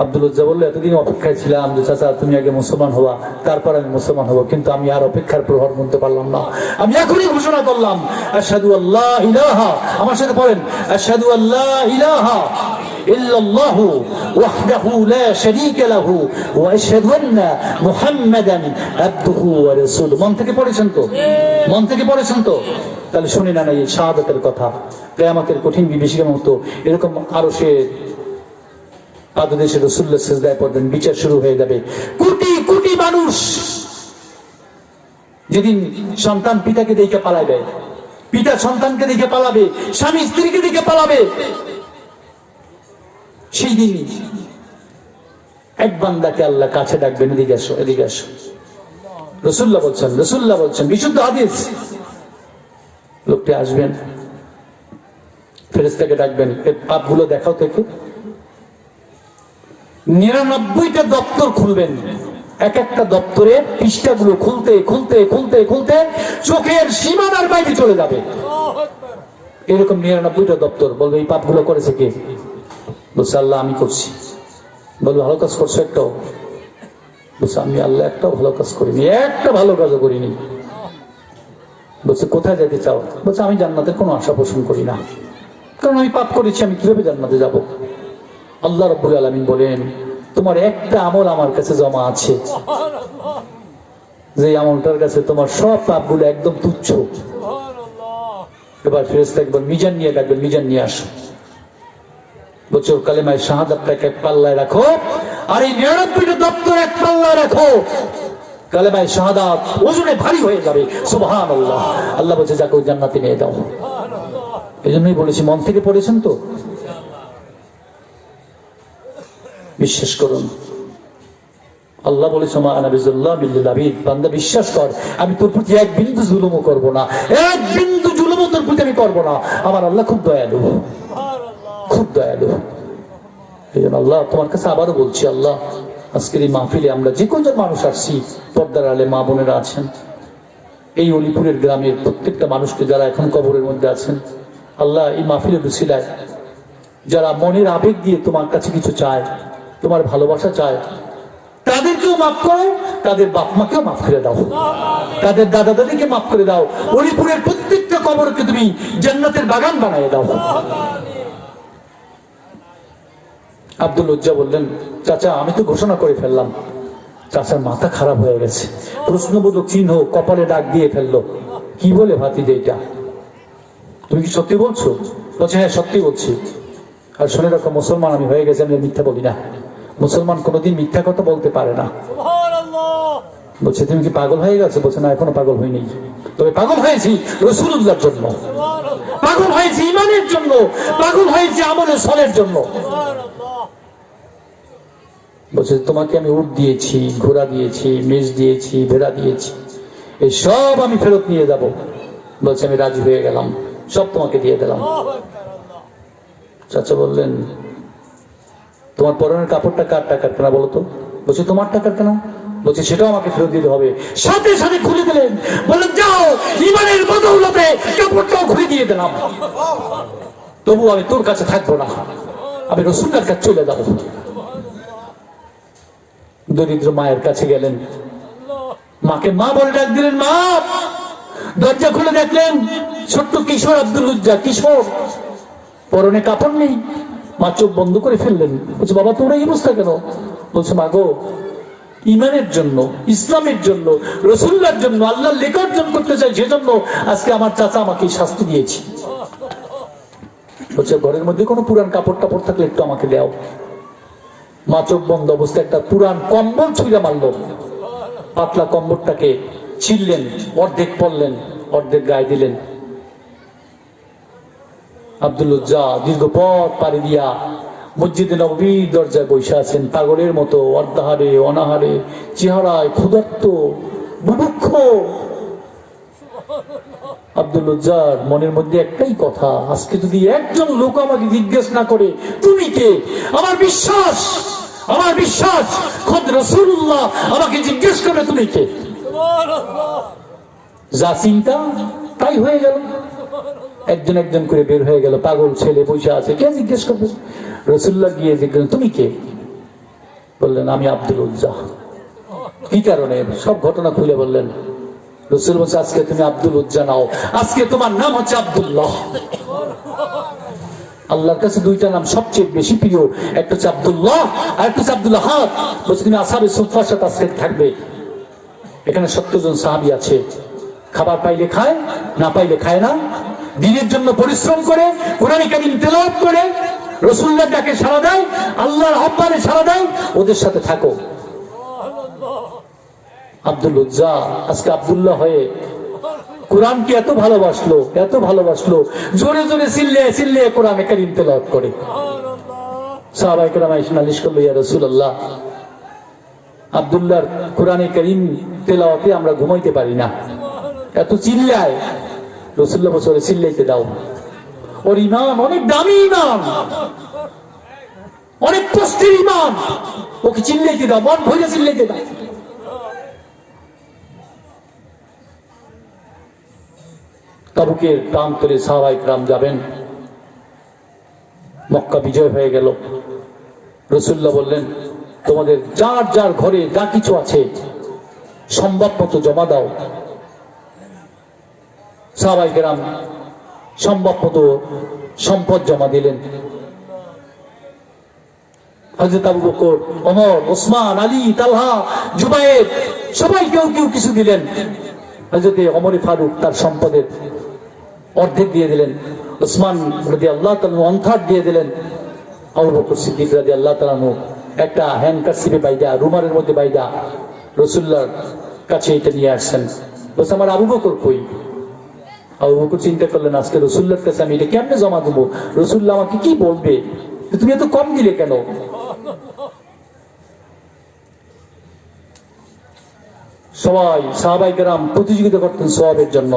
আব্দুল উজ্জা বললো, এতদিন অপেক্ষায় ছিলাম যে চাচা তুমি আগে মুসলমান হওয়া, তারপর আমি মুসলমান হবো, কিন্তু আমি আর অপেক্ষার প্রহর গুনতে পারলাম না। আমি এখনই ঘোষণা করলাম, আশহাদু আল্লা ইলাহা, আমার সাথে পড়েন, আশহাদু আল্লা ইলাহা ইল্লাল্লাহু ওয়াহদাহু লা শারীকা লাহু ওয়া আশহাদু আন্না মুহাম্মাদান আবদুহু ওয়া রাসূলুহু। মন থেকে পড়েছেন তো? মন থেকে পড়েছেন তো? তাহলে শুনে না এই শাহাদাতের কথা। কিয়ামতের কঠিন বিভীষিকার মতো এরকম আরশে পাদদেশে রাসূলুল্লাহ সিজদায় পড়বেন, বিচার শুরু হয়ে যাবে। কোটি কোটি মানুষ যেদিন সন্তান পিতাকে দেখে পালাবে, পিতা সন্তানকে দেখে পালাবে, স্বামী স্ত্রীকে দেখে পালাবে, সেই দিন এক বান্দাকে আল্লাহ কাছে ডাকবেন, এদিকে আসো, এদিকে আসো। রাসূলুল্লাহ বলছেন, বিশুদ্ধ হাদিস। লোকটি আসবেন, ফেরেশতাকে ডাকবেন, এর পাপগুলো দেখাও থেকে। 99টা দপ্তর খুলবেন, এক একটা দপ্তরে পৃষ্ঠাগুলো খুলতে খুলতে খুলতে খুলতে চোখের সীমানার বাইরে চলে যাবে। এরকম 99টা দপ্তর। বলবে, এই পাপগুলো করেছে কে? বলছে, আল্লাহ আমি করছি। বলবে, ভালো কাজ করছো একটাও? বলছে, আমি আল্লাহ একটাও ভালো কাজ করিনি, একটা ভালো কাজও করিনি। বলছে, কোথায় যেতে চাও? বলছে, আমি জান্নাতের কোনো আশা পোষণ করি না, কারণ আমি পাপ করেছি, আমি কিভাবে জান্নাতে যাব? আল্লাহ রাব্বুল আলামিন বলেন, তোমার একটা আমল আমার কাছে জমা আছে, যে আমলটার কাছে তোমার সব পাপগুলো একদম তুচ্ছ। এবার ফেরেশতা একবার মিজান নিয়ে ডাকবেন, মিজান নিয়ে আসো। বলছো, কালেমায়ে শাহাদাতটাকে এক পাল্লায় রাখো, আর এই 99টা দপ্তর এক পাল্লায় রাখো। কালেমায়ে শাহাদাত ওজনে ভারী হয়ে যাবে। সুবহানাল্লাহ। আল্লাহ বলছে, যাকে ওই জান্নাতে নিয়ে দাও। এই জন্যই বলেছি, মন থেকে পড়েছেন তো? বিশ্বাস করুন, আল্লাহ বলেছে, মা আনা বিযাল্লামিল লিল আবিদ, বান্দা বিশ্বাস কর, আমি তোর প্রতি এক বিন্দু জুলুমও করব না, এক বিন্দু জুলুমও তোর প্রতি আমি করব না। আমার আল্লাহ খুব দয়ালু, খুব দয়ালু। এই জন্য আল্লাহ তোমার কাছে আবারও বলছি, আল্লাহ আজকের এই মাহফিলে আমরা যে কজন মানুষ আসছি, পর্দার আলে মা বোনেরা আছেন, এই অলিপুরের গ্রামের প্রত্যেকটা মানুষকে যারা এখন কবরের মধ্যে আছেন, আল্লাহ এই মাহফিলের উসিলায় যারা মনের আবেগ দিয়ে তোমার কাছে কিছু চায়, তোমার ভালোবাসা চায়, তাদেরকেও মাফ করো, তাদের বাপ মাকেও মাফ করে দাও, তাদের দাদা দাদিকে মাফ করে দাও। অলিপুরের প্রত্যেকটা কবরকে তুমি জান্নাতের বাগান বানিয়ে দাও। আব্দুল উজ্জা বললেন, চাচা আমি তো ঘোষণা করে ফেললাম। চাচার মাথা খারাপ হয়ে গেছে, প্রশ্নবোধক চিহ্ন কপালে দাগ দিয়ে ফেললো। কি বলে ভাতিজা এটা? তুমি কি সত্যি বলছো? বলছে, হ্যাঁ সত্যি বলছি। আর শুনে রাখো, মুসলমান আমি হয়ে গেছি, আমি মিথ্যা বলি না। মুসলমান কোনোদিন মিথ্যা কথা বলতে পারে না। বলছে, তুমি কি পাগল হয়ে গেছো? বলছে, না এখনো পাগল হয়নি, তবে পাগল হয়েছি রাসূলুল্লাহর জন্য, পাগল হয়েছি ঈমানের জন্য, পাগল হয়েছি আমলের সলের জন্য। বলছে, তোমাকে আমি উট দিয়েছি, ঘোড়া দিয়েছি, মেষ দিয়েছি, ভেড়া দিয়েছি, এই সব আমি ফেরত নিয়ে যাব। বলছে, আমি রাজি হয়ে গেলাম, সব তোমাকে দিয়ে দিলাম। চাচা বললেন, তোমার পরনের কাপড়টা কার টাকার কেনা বলো তো? বলছে, তোমার টাকার কেনা। বলছে, সেটাও আমাকে ফেরত দিতে হবে। সাথে সাথে খুলে দিলেন, বললেন, যাও ঈমানের বদৌলতে কাপড়টাও খুলে দিয়ে দিলাম, তবু আমি তোর কাছে থাকবো না, আমি রাসূলের কাছে চলে যাবো। দরিদ্র মায়ের কাছে গেলেন, মাকে মা বলে ডাক দিলেন, মা। দরজা খুলে দেখলেন ছোট্ট কিশোর আব্দুল উজ্জা, কিশোর, পরনে কাপড় নেই। মা চোখ বন্ধ করে ফেললেন। বলছে, বাবা তোমরা এই অবস্থা কেন? বলছে, মা গো, ঈমানের জন্য, ইসলামের জন্য, রাসূলুল্লাহর জন্য, আল্লাহর লেখা অর্জন করতে চাই, সেজন্য আজকে আমার চাচা আমাকে শাস্তি দিয়েছে। বলছে, ঘরের মধ্যে কোনো পুরান কাপড় টাপড় থাকলে একটু আমাকে দাও। মা চোখ বন্ধ অবস্থায় একটা পুরান কম্বল ছুঁড়ে মারল, পাতলা কম্বলটাকে ছিঁড়লেন, অর্ধেক পরলেন, অর্ধেক গায়ে দিলেন। আব্দুল উজ্জা দীর্ঘ পথ পাড়ি দিয়া মসজিদে নববীর দরজায় বসে আছেন, পাগলের মতো অর্ধাহারে অনাহারে চেহারায় ক্ষুধার্ত বুভুক্ষ। আব্দুল উজ্জার মনের মধ্যে একটাই কথা, আজকে যদি একজন লোক আমাকে জিজ্ঞেস না করে তুমি কে, আমার বিশ্বাস খোদ রাসূলুল্লাহ আমাকে জিজ্ঞেস করে তুমি কে, যা চিন্তা তাই হয়ে গেল। একজন একজন করে বের হয়ে গেল, পাগল ছেলে বসে আছে, কে জিজ্ঞেস করবে? রাসূলুল্লাহ গিয়ে জিজ্ঞেস, তুমি কে? বললেন আমি আব্দুল উজ্জা। কি কারণে? সব ঘটনা খুলে বললেন। রাসূল বলছে আজকে তুমি আব্দুল উজ্জা নাও, আজকে তোমার নাম হচ্ছে আব্দুল্লাহ। আল্লাহর কাছে দুইটা নাম সবচেয়ে বেশি প্রিয়, একটা হচ্ছে আব্দুল্লাহ আর একটা হচ্ছে আব্দুল আহাদ। বলছে তুমি আসহাবে সুফফার সাথে আজকে থাকবে। এখানে 70 জন সাহাবী আছে, খাবার পাইলে খায়, না পাইলে খায় না, দিনের জন্য পরিশ্রম করে, কোরআন কারীম তেলাওয়াত করে, রাসূলুল্লাহর ডাকে সাড়া দেয়, আল্লাহর আহ্বানে সাড়া দেয়, ওদের সাথে থাকো। আব্দুল উজ্জা আজকে আব্দুল্লাহ হয়ে কোরআনকে এত ভালোবাসলো, জোরে জোরে চিল্লে কোরআন কারীম তেলাওয়াত করে। সাহাবায়ে কেরাম এসে নালিশ করলো, ইয়া রাসূলুল্লাহ, আব্দুল্লাহর কোরআন কারীম তেলাওয়াতে আমরা ঘুমাইতে পারি না, এত চিল্লায়। রাসূলুল্লাহ বলে চিল্লাইতে দাও, ওর ঈমান অনেক দামি ঈমান, অনেক কষ্টের ঈমান, ওকে চিল্লাইতে দাও, মন ভরে চিল্লাইতে দাও। তাবুকের প্রান্তরে সাহাবায়ে কেরাম যাবেন, মক্কা বিজয় হয়ে গেল। রাসূলুল্লাহ বললেন তোমাদের যার যার ঘরে যা কিছু আছে সম্ভব মতো জমা দাও। সাহাবায়ে কেরাম সম্ভব মতো সম্পদ জমা দিলেন। হযরত আবু বকর, ওমর, ওসমান, আলী, তালহা, জুবায়ের সবাই কেউ কিছু দিলেন। হযরত ওমর ফারুক তার সম্পদের অর্ধেক দিয়ে দিলেন, ওসমান রাদিয়াল্লাহু তাআলা 1/3 দিয়ে দিলেন, আবু বকর সিদ্দিক রাদিয়াল্লাহু তাআলা একটা হ্যান্ডকারচিপে বাইদা, রুমালের মধ্যে বাইদা রাসূলুল্লাহর কাছে এটা নিয়ে আসছেন। বলছে আমার আবু বকর কই? আবু বকর চিন্তা করলেন আজকে রাসূলুল্লাহর কাছে আমি এটা কেমনে জমা দেবো, রাসূলুল্লাহ আমাকে কি বলবে, তুমি এত কম দিলে কেন? সবাই সাহাবায়ে কেরাম প্রতিযোগিতা করতেন সওয়াবের জন্য,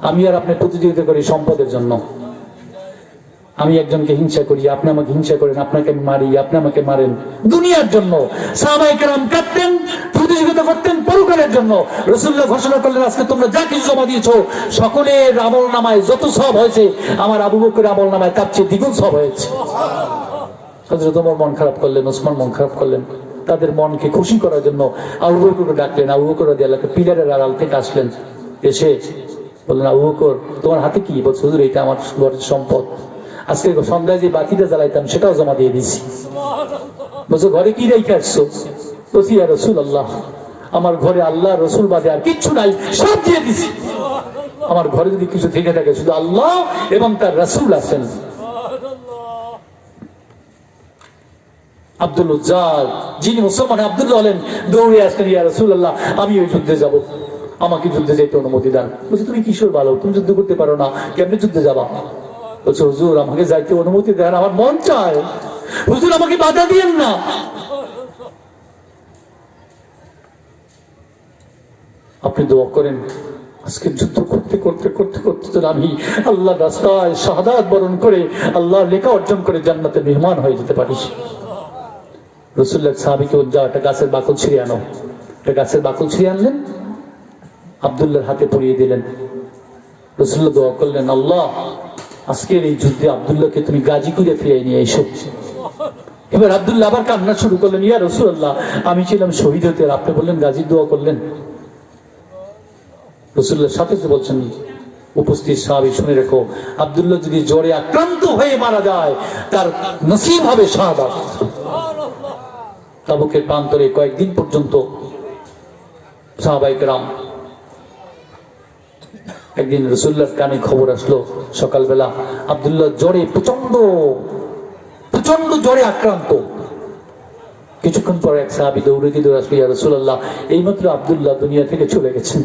আমি আর আপনি প্রতিযোগিতা করি সম্পদের জন্য। আমি একজনকে হিংসা করি, আপনি আমাকে হিংসা করেন, আপনাকে আমি মারি, আপনি আমাকে মারেন, দুনিয়ার জন্য। সাহাবায়ে কেরাম কাঁদতেন, প্রতিযোগিতা করতেন পরকালের জন্য। রাসূলুল্লাহ ঘোষণা করলেন আজকে তোমরা যা কিছু জমা দিয়েছো সকলের আমল নামায় যত সওয়াব হয়েছে আমার আবু বকরের আমল নামায় তার চেয়ে দ্বিগুণ সওয়াব হয়েছে। হযরত ওমর মন খারাপ করলেন, ওসমান মন খারাপ করলেন। তাদের মনকে খুশি করার জন্য আবু বকরকে ডাকলেন। আবু বকর রাদিয়াল্লাহু তাআলা পিলারের আড়াল থেকে আসলেন, এসে বললেন আবু বকর তোমার হাতে কি? বলছে হুজুর এটা আমার ঘরের সম্পদ, আজকে সন্ধ্যায় যে বাতিটা জ্বালাইতাম সেটাও জমা দিয়ে দিছি। বলছে ঘরে কি রেখে আসছো? বলছি ইয়া রাসূলুল্লাহ আমার ঘরে আল্লাহ রসুল বাদে আর কিচ্ছু নাই, সব দিয়ে দিছি। আমার ঘরে যদি কিছু থেকে থাকে শুধু আল্লাহ এবং তার রাসূল আছেন। আব্দুল উজ্জা যিনি মুসলমান আব্দুল্লাহ হলেন, দৌড়ে আসলেন, ইয়া রাসূলুল্লাহ আমি ওই যুদ্ধে যাব, আমাকে যুদ্ধে যেতে অনুমতি দেন। বলছে তুমি কিশোর ভালো, তুমি যুদ্ধ করতে পারো না, কেমনে যুদ্ধে যাবা? বলছে হুজুর আমাকে যাইতে অনুমতি দেন, আমার মন চায়, হুজুর আমাকে বাধা দিয়েন না। আপনি দোয়া করেন আজকে যুদ্ধ করতে করতে করতে করতে আমি আল্লাহর রাস্তায় শাহাদাত বরণ করে আল্লাহর লেখা অর্জন করে জান্নাতে মেহমান হয়ে যেতে পারি। রাসূলুল্লাহ সাহাবীকে বললেন যাও একটা গাছের বাকল ছিঁড়ে আনো। একটা গাছের বাকল ছিঁড়ে আনলেন, আব্দুল্লাহর হাতে পরিয়ে দিলেন। রাসূলুল্লাহ দোয়া করলেন আল্লাহ আজকের এই যুদ্ধে আব্দুল্লাহকে তুমি গাজী করে ফিরিয়ে নিয়ে এসো। এবার আব্দুল্লাহ আবার কান্না শুরু করলেন, ইয়া রাসূলুল্লাহ আমি ছিলাম শহীদ হতে, আপনি বললেন গাজীর দোয়া করলেন। রাসূলুল্লাহ সাথে বলছেন উপস্থিত সাহাবী শুনে রেখো, আব্দুল্লাহ যদি জ্বরে আক্রান্ত হয়ে মারা যায় তার নসিব হবে শাহাদাত। তাবুকের প্রান্তরে কয়েকদিন পর্যন্ত সাহাবায়ে কেরাম, একদিন রাসূলুল্লাহর কানে খবর আসলো সকালবেলা আব্দুল্লাহ জ্বরে প্রচন্ড জ্বরে আক্রান্ত। কিছুক্ষণ পরে এক সাহাবী দৌড়ে আসলো, ইয়া রাসূলুল্লাহ এইমাত্র আব্দুল্লাহ দুনিয়া থেকে চলে গেছেন।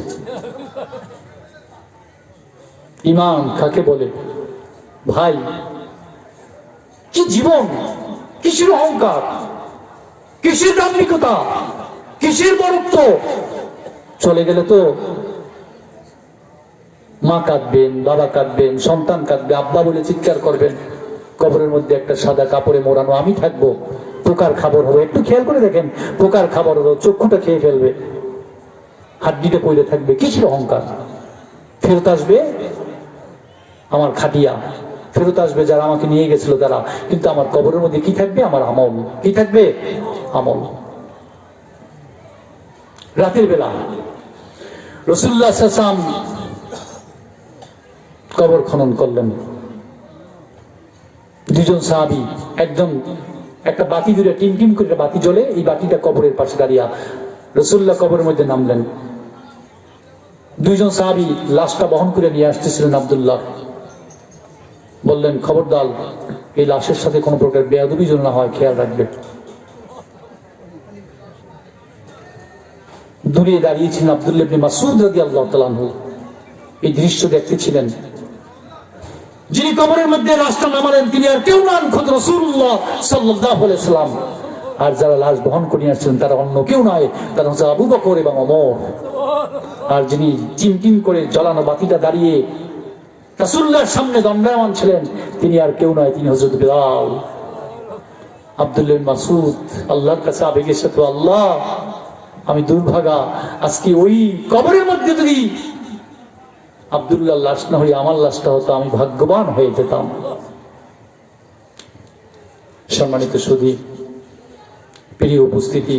ঈমান কাকে বলে? ভাই, কি জীবন, কিসের অহংকার, কিসের দাম্ভিকতা, কিসের বরত্ব। চলে গেলে তো মা কাঁদবেন, বাবা কাঁদবেন, সন্তান কাঁদবে, আব্বা বলে চিৎকার করবেন। কবরের মধ্যে একটা সাদা কাপড়ে মোড়ানো আমি থাকবো, পোকার খাবার হবে। একটু খেয়াল করে দেখেন, পোকার খাবার হলো, চক্ষুটা খেয়ে ফেলবে, হাড্ডিটা পড়ে থাকবে। কিসের অহংকার। ফেরত আসবে আমার খাটিয়া, ফেরত আসবে যারা আমাকে নিয়ে গেছিল তারা, কিন্তু আমার কবরের মধ্যে কি থাকবে? আমার আমল। কি থাকবে? আমল। রাতের বেলা রাসূলুল্লাহ সাল্লাল্লাহু আলাইহি ওয়াসাল্লাম কবর খনন করলেন। দুজন সাহাবী, একজন একটা বাতি ধরে টিম টিম করে বাতি জ্বলে, এই বাতিটা কবরের পাশে দাঁড়িয়ে রাসূলুল্লাহ কবরের মধ্যে নামলেন। দুইজন সাহাবী লাশটা বহন করে নিয়ে আসতেছিলেন। আব্দুল্লাহ বললেন, খবরদার এই লাশের সাথে কোনো প্রকার বেয়াদবি যেন না হয়, খেয়াল রাখবে। দূরে দাঁড়িয়েছিলেন আব্দুল্লাহ ইবনে মাসউদ রাদিয়াল্লাহু তাআলা আনহু। এই দৃশ্য দেখতেছিলেন। যিনি কবরের মধ্যে লাশটা নামালেন তিনি আর কেউ নন, খোদ রাসূলুল্লাহ সাল্লাল্লাহু আলাইহি ওয়াসাল্লাম। আর যারা লাশ বহন করে আসছেন তারা অন্য কেউ নয়, তারা হচ্ছে আবু বকর এবং ওমর। আর যিনি চিমটিম করে জ্বালানো বাতিটা দাঁড়িয়ে রাসূলুল্লাহর সামনে দণ্ডায়মান ছিলেন তিনি আর কেউ নয়, তিনি হযরত বিলাল। আব্দুল্লাহ ইবনে মাসউদ আল্লাহর কাছে আবেগের সাথে, আল্লাহ আমি দুর্ভাগা, আজকে ওই কবরের মধ্যে যদি আব্দুল্লাহর লাশ না হয়ে আমার লাশটা হতো, আমি ভাগ্যবান হয়ে যেতাম। সম্মানিত সুধী, প্রিয় উপস্থিতি,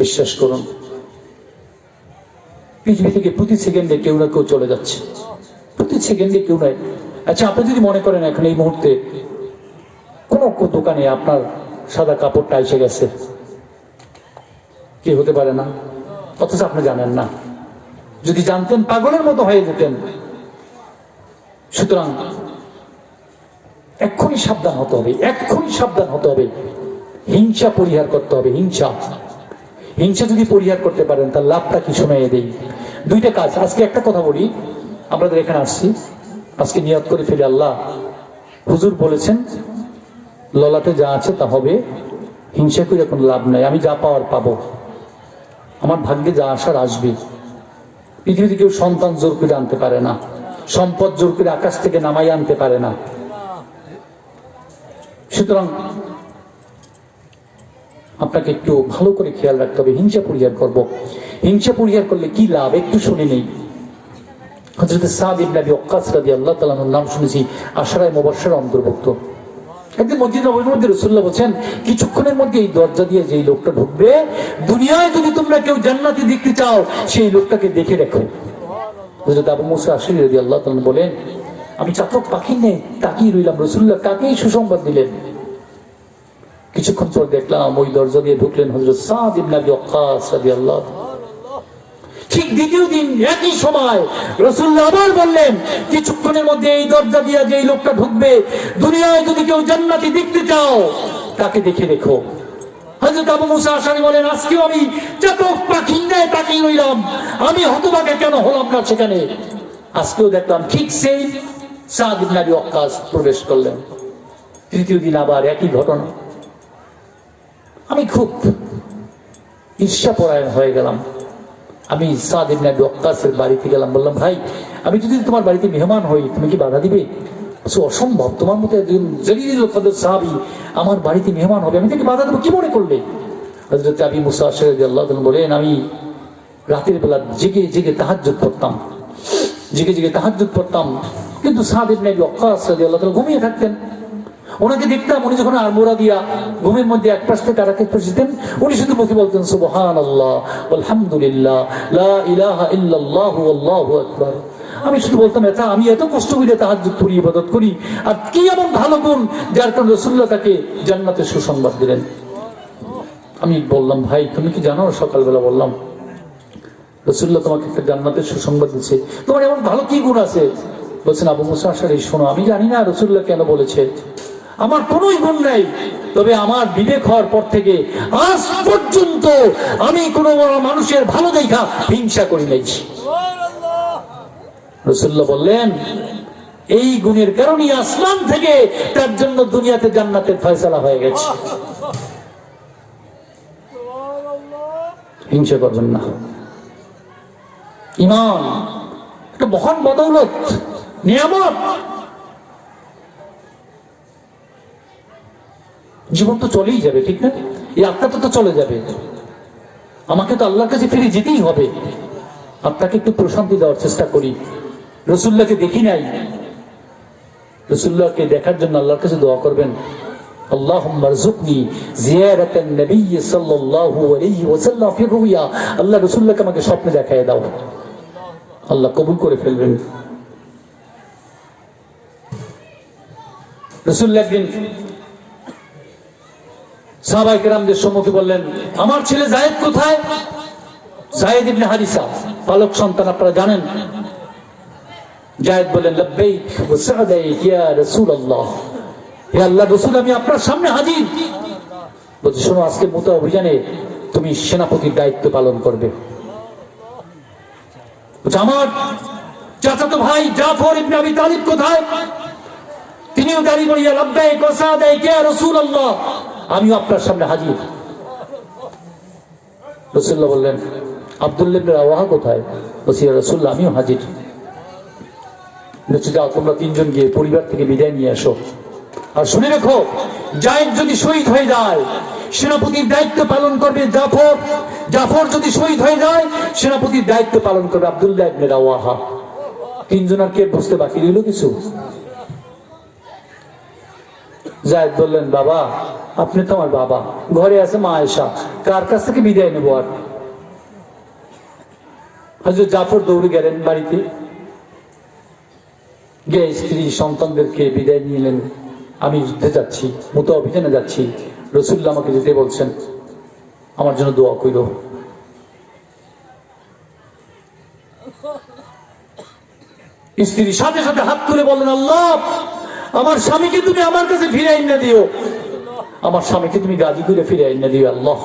বিশ্বাস করুন পৃথিবী থেকে প্রতি সেকেন্ডে কেউ না কেউ চলে যাচ্ছে, প্রতি সেকেন্ডে কেউ নয়। আচ্ছা, আপনি যদি মনে করেন এখন এই মুহূর্তে কোন দোকানে আপনার সাদা কাপড়টা এসে গেছে, কি হতে পারে না, অথচ আপনি জানেন না। যদি জানতেন পাগলের মতো হয়ে যেতেন। সুতরাং এক্ষুনি সাবধান হতে হবে, এক্ষুনি সাবধান হতে হবে। হিংসা পরিহার করতে হবে। হিংসা হিংসা যদি পরিহার করতে পারেন তার লাভটা কি শোনাইয়ে দেই। দুইটা কাজ। আজকে একটা কথা বলি, আপনাদের এখানে আসছি, আজকে নিয়ত করে ফেলি, আল্লাহ হুজুর বলেছেন ললাটে যা আছে তা হবে, হিংসা করে কোনো লাভ নাই, আমি যা পাওয়ার পাবো, আমার ভাগ্যে যা আসার আসবে। পৃথিবীতে কেউ সন্তান জোর করে আনতে পারে না, সম্পদ জোর করে আকাশ থেকে নামাই আনতে পারে না। সুতরাং আপনাকে একটু ভালো করে খেয়াল রাখতে হবে। হিংসা পরিহার করব। হিংসা পরিহার করলে কি লাভ একটু শুনে নেই। হযরত সাদ ইবনে আবি ওয়াক্কাস রাদিয়াল্লাহু তাআলা আনহুর নাম শুনেছি, আশরায়ে মুবাশশারা অন্তর্ভুক্ত। একদিন মসজিদ নববীর মধ্যে রাসূলুল্লাহ বলেন, কিছুক্ষণের মধ্যে এই দরজা দিয়ে যেই লোকটা ঢুকবে, দুনিয়ায় যদি তোমরা কেউ জান্নাতি দেখতে চাও সেই লোকটাকে দেখে রাখো। হযরত আবু মুসা আশআরী রাদিয়াল্লাহু তাআলা বলেন, আমি চাতক পাখি নেই তাকিয়ে রইলাম, রাসূলুল্লাহ কাকেই সুসংবাদ দিলেন। কিছুক্ষণ পর দেখলাম ওই দরজা দিয়ে ঢুকলেন হযরত সাদ ইবনে আবি ওয়াক্কাস রাদিয়াল্লাহু তাআলা। ঠিক দ্বিতীয় দিন একই সময় রাসূলুল্লাহ আবার বললেন, কিছুক্ষণের মধ্যে এই দরজা দিয়ে যে লোকটা ঢুকবে, দুনিয়ায় যদি কেউ জান্নাতি দেখতে চাও তাকে দেখে রেখো। হযরত আবু মুসা আশআরী বলেন, আজকেও আমি চাতক পাখি নেই তাকিয়ে রইলাম, আমি হতভাগা কেন হলাম না সেখানে। আজকেও দেখলাম ঠিক সেই সাদ ইবনে আবি ওয়াক্কাস প্রবেশ করলেন। তৃতীয় দিন আবার একই ঘটনা। আমি খুব ঈর্ষাপরায়ণ হয়ে গেলাম। আমি সাদ ইবনে আবি ওয়াক্কাসের বাড়িতে গেলাম, বললাম, ভাই আমি যদি তোমার বাড়িতে মেহমান হই তুমি কি বাধা দিবে? অসম্ভব, তোমার মতো একজন জলিলুল কদর সাহাবী আমার বাড়িতে মেহমান হবে, আমি তাকে বাধা দেবো কি মনে করলে? হযরত আবু মুসা আশআরী রাদিয়াল্লাহু তাআলা বলেন, আমি রাতের বেলা জেগে জেগে তাহাজ্জুদ পড়তাম, জেগে জেগে তাহাজ্জুদ পড়তাম, কিন্তু সাদ ইবনে আবি ওয়াক্কাস রাদিয়াল্লাহু তাআলা ঘুমিয়ে থাকতেন। ওনাকে দেখতাম, উনি যখন আড়মোড়া দিয়া ঘুমের মধ্যে এক পাশ থেকে আরেক পাশে যেতেন, উনি শুধু মুখে বলতেন সুবহানাল্লাহ আলহামদুলিল্লাহ লা ইলাহা ইল্লাল্লাহু আল্লাহু আকবার। আমি শুধু বলতাম, এটা আমি এত কষ্ট করে তাহাজ্জুদ করি, ইবাদত করি, আর কি এমন ভালো গুণ যার কারণে রাসূলুল্লাহ তাকে জান্নাতের সুসংবাদ দিলেন। আমি বললাম, ভাই তুমি কি জানো, সকালবেলা বললাম রাসূলুল্লাহ তোমাকে একটা জান্নাতের সুসংবাদ দিচ্ছে, তোমার এমন ভালো কি গুণ আছে? বলছেন, আবু মুসা আশআরী শোনো, আমি জানি না রাসূলুল্লাহ কেন বলেছে, আমার কোন গুণ নাই, তবে আমার বিবেক হওয়ার পর থেকে আজ পর্যন্ত আমি কোন মানুষের ভালো দেখা হিংসা করি নাই। রাসূলুল্লাহ বললেন, এই গুণের কারণে আসমান থেকে তার জন্য দুনিয়াতে জান্নাতের ফয়সালা হয়ে গেছে। হিংসা করবেন না। ঈমান একটা মহান বদৌলত, নিয়ামত। জীবন তো চলেই যাবে, ঠিক না? এই আত্মাটা তো চলে যাবে, আমাকে তো আল্লাহর কাছে ফিরে যেতেই হবে। আপনাকে একটু প্রশান্তি দেওয়ার চেষ্টা করি। রাসূলুল্লাহকে দেখি নাই, রাসূলুল্লাহকে দেখার জন্য আল্লাহর কাছে দোয়া করবেন, আল্লাহুম্মা রযুকনি জিয়ারাতান নবী সাল্লাল্লাহু আলাইহি ওয়াসাল্লাম ফি রুয়া। আল্লাহ রাসূলুল্লাহকে আমাকে স্বপ্নে দেখায় দাও, আল্লাহ কবুল করে ফেলবেন। রাসূলুল্লাহ একদিন সাহাবায়ে কেরামদের সম্মুখে বললেন, আমার ছেলে যায়েদ কোথায়? যায়েদ ইবনে হারিসা, পালক সন্তান, আপনারা জানেন। যায়েদ বলেন, লাব্বাইক ওয়া সা'দাইক ইয়া রাসূলুল্লাহ, হে আল্লাহর রাসূল, আমি আপনার সামনে হাজির। বলছে, শোনো, আজকে মুতা অভিযানে তুমি সেনাপতির দায়িত্ব পালন করবে। বলছে, আমার চাচাতো ভাই জাফর ইবনে আবি তালিব কোথায়? তিনিও দাঁড়িয়ে বলিয়া, লাব্বাইক ওয়া সা'দাইক ইয়া রাসূলুল্লাহ, আমিও আপনার সামনে হাজির। রাসূলুল্লাহ বললেন, আব্দুল্লাহ ইবনে রাওয়াহা কোথায়? বলছে, ইয়া রাসূলুল্লাহ, আমিও হাজির। বলছে, যাও, তোমরা তিনজন গিয়ে পরিবার থেকে বিদায় নিয়ে আসো। আর শুনে রেখো, যায়েদ যদি শহীদ হয়ে যায়, সেনাপতির দায়িত্ব পালন করবে জাফর। জাফর যদি শহীদ হয়ে যায়, সেনাপতির দায়িত্ব পালন করবে আব্দুল্লাহ ইবনে রাওয়াহা। তিনজন আর কে বুঝতে বাকি রইল কিছু? যায়েদ বললেন, বাবা, আপনি তো আমার বাবা, ঘরে আছে মা আয়েশা, কার কাছ থেকে বিদায় নেবো? আর হযরত জাফর দৌড়ে গেলেন বাড়িতে, গিয়ে স্ত্রী সন্তানদেরকে বিদায় নিলেন। আমি যুদ্ধে যাচ্ছি, মুতা অভিযানে যাচ্ছি, রাসূলুল্লাহ আমাকে যেতে বলছেন, আমার জন্য দোয়া কইরো। স্ত্রী সাথে সাথে হাত তুলে বললেন, আল্লাহ, আমার স্বামীকে তুমি আমার কাছে ফিরে আইনা দিও, আমার স্বামীকে তুমি গাজী করে ফিরে আইনা দিও আল্লাহ।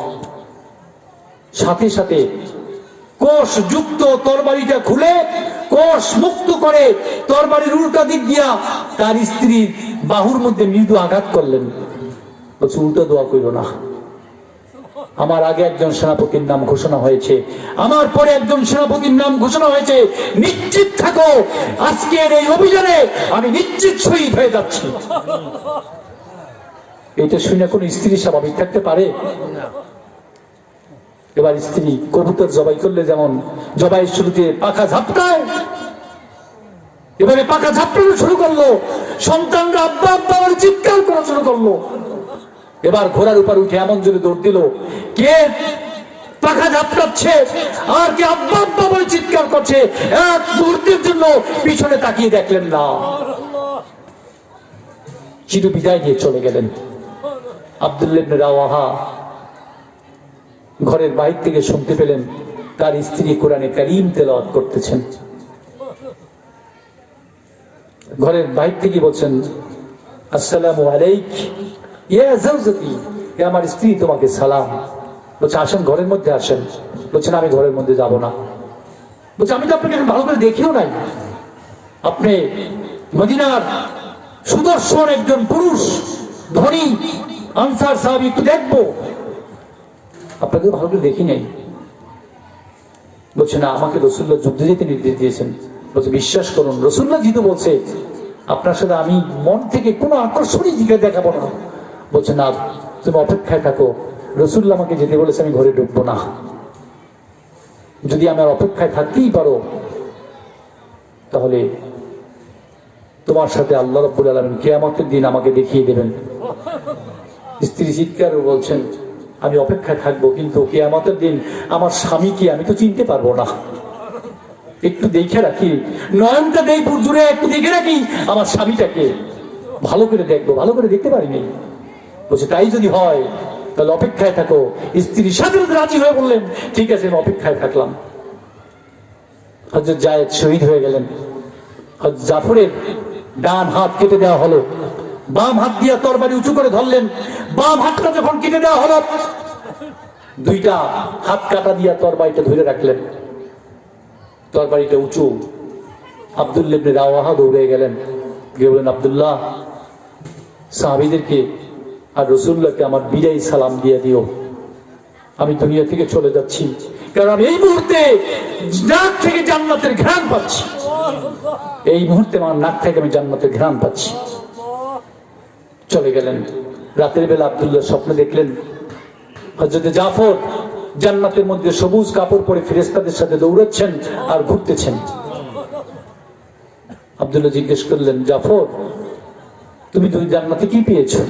সাথে সাথে কোষ যুক্ত তরবারিটা খুলে কোষ মুক্ত করে তরবারির উল্টা দিক দিয়া তার স্ত্রীর বাহুর মধ্যে মৃদু আঘাত করলেন। বলছে, উল্টা দোয়া কইল না, আমার আগে একজন সেনাপতির নাম ঘোষণা হয়েছে, আমার পরে একজন সেনাপতির নাম ঘোষণা হয়েছে, নিশ্চিত থাকো আজকের এই অভিযানে আমি নিশ্চিত শহীদ হয়ে যাচ্ছি। এটা শুনে কোন স্ত্রী স্বাভাবিক থাকতে পারে? এবার স্ত্রী কবুতর জবাই করলে যেমন জবাইয়ের শুরুতে পাখা ঝাপটায়, এবারে পাখা ঝাপটানো শুরু করলো, সন্তানরা আব্বা আব্বা বলে চিৎকার করা শুরু করলো। এবার ঘোড়ার উপর উঠে এমন জোরে দৌড় দিল, কে পাখা ঝাপটাচ্ছে আর কে আব্বা আব্বা বলে চিৎকার করছে। এক মুহূর্তের জন্য পিছনে তাকিয়ে দেখলেন না, চির বিদায় দিয়ে চলে গেলেন। আব্দুল্লাহ ইবনে রাওয়াহা ঘরের বাইরে থেকে শুনতে পেলেন তার স্ত্রী কোরআনে কারীম তেলাওয়াত করতেছেন। ঘরের বাইরে থেকে বলছেন, আসসালামু আলাইক ইয়া যাওজাতি, হে আমার স্ত্রী, তোমাকে সালাম। বলছে, আসেন, ঘরের মধ্যে আসেন। বলছেন, আমি ঘরের মধ্যে যাব না। বলছে, আমি তো আপনাকে ভালো করে দেখিও নাই, আপনি মদিনার সুদর্শন একজন পুরুষ, ধনী আনসার সাহাবী, একটু দেখবো, আপনাকে ভালো করে দেখি নাই। বলছে, না, আমাকে রাসূলুল্লাহ যুদ্ধে যেতে নির্দেশ দিয়েছেন। বলছে, বিশ্বাস করুন, রাসূলুল্লাহ যেহেতু বলছে, আপনার সাথে আমি মন থেকে কোনো আকর্ষণই দিকে দেখাবো না। বলছে, না, তুমি অপেক্ষায় থাকো, রাসূলুল্লাহ আমাকে যেতে বলেছে, আমি ঘরে ঢুকবো না। যদি আমার অপেক্ষায় থাকতেই পারো, তাহলে তোমার সাথে আল্লাহ রাব্বুল আলামিন কিয়ামতের দিন আমাকে দেখিয়ে দেবেন। স্ত্রী চিৎকার বলছেন, আমি অপেক্ষায় থাকবো, কিন্তু কিয়ামতের দিন আমার স্বামীকে আমি তো চিনতে পারবো না, একটু দেখে রাখি, নয়নটা দেই জুড়ে একটু দেখে রাখি আমার স্বামীটাকে, ভালো করে দেখবো, ভালো করে দেখতে পারিনি। বলছে, তাই যদি হয় তাহলে অপেক্ষায় থাকো। স্ত্রীর সাথে রাজি হয়ে বললেন, ঠিক আছে, আমি অপেক্ষায় থাকলাম। হযরত যায়েদ শহীদ হয়ে গেলেন। হযরত জাফরের ডান হাত কেটে দেওয়া হলো, বাম হাত দিয়ে তরবারি উঁচু করে ধরলেন। বাম হাতটা যখন কেটে দেওয়া হলো, দুইটা হাত কাটা দিয়া তরবারিটা ধরে রাখলেন, তরবারিটা উঁচু, আব্দুল্লাহ ইবনে রাওয়াহা দৌড়ে গেলেন, গিয়ে বলেন, আব্দুল্লাহ, সাহাবীদেরকে আর রাসূলুল্লাহকে আমার বিদায় সালাম দিয়ে দিও, আমি দুনিয়া থেকে চলে যাচ্ছি, কারণ আমি এই মুহূর্তে নাক থেকে জান্নাতের ঘ্রাণ পাচ্ছি। এই মুহূর্তে আমার নাক থেকে আমি জান্নাতের ঘ্রাণ পাচ্ছি। চলে গেলেন। রাতের বেলা আব্দুল্লাহ স্বপ্নে দেখলেন হযরত জাফর জান্নাতের মধ্যে সবুজ কাপড় পরে ফেরেশতাদের সাথে দৌড়াচ্ছেন আর ঘুরতেছেন। আব্দুল্লাহ জিজ্ঞেস করলেন, জাফর, তুমি দুই জান্নাতে কি পেয়েছো?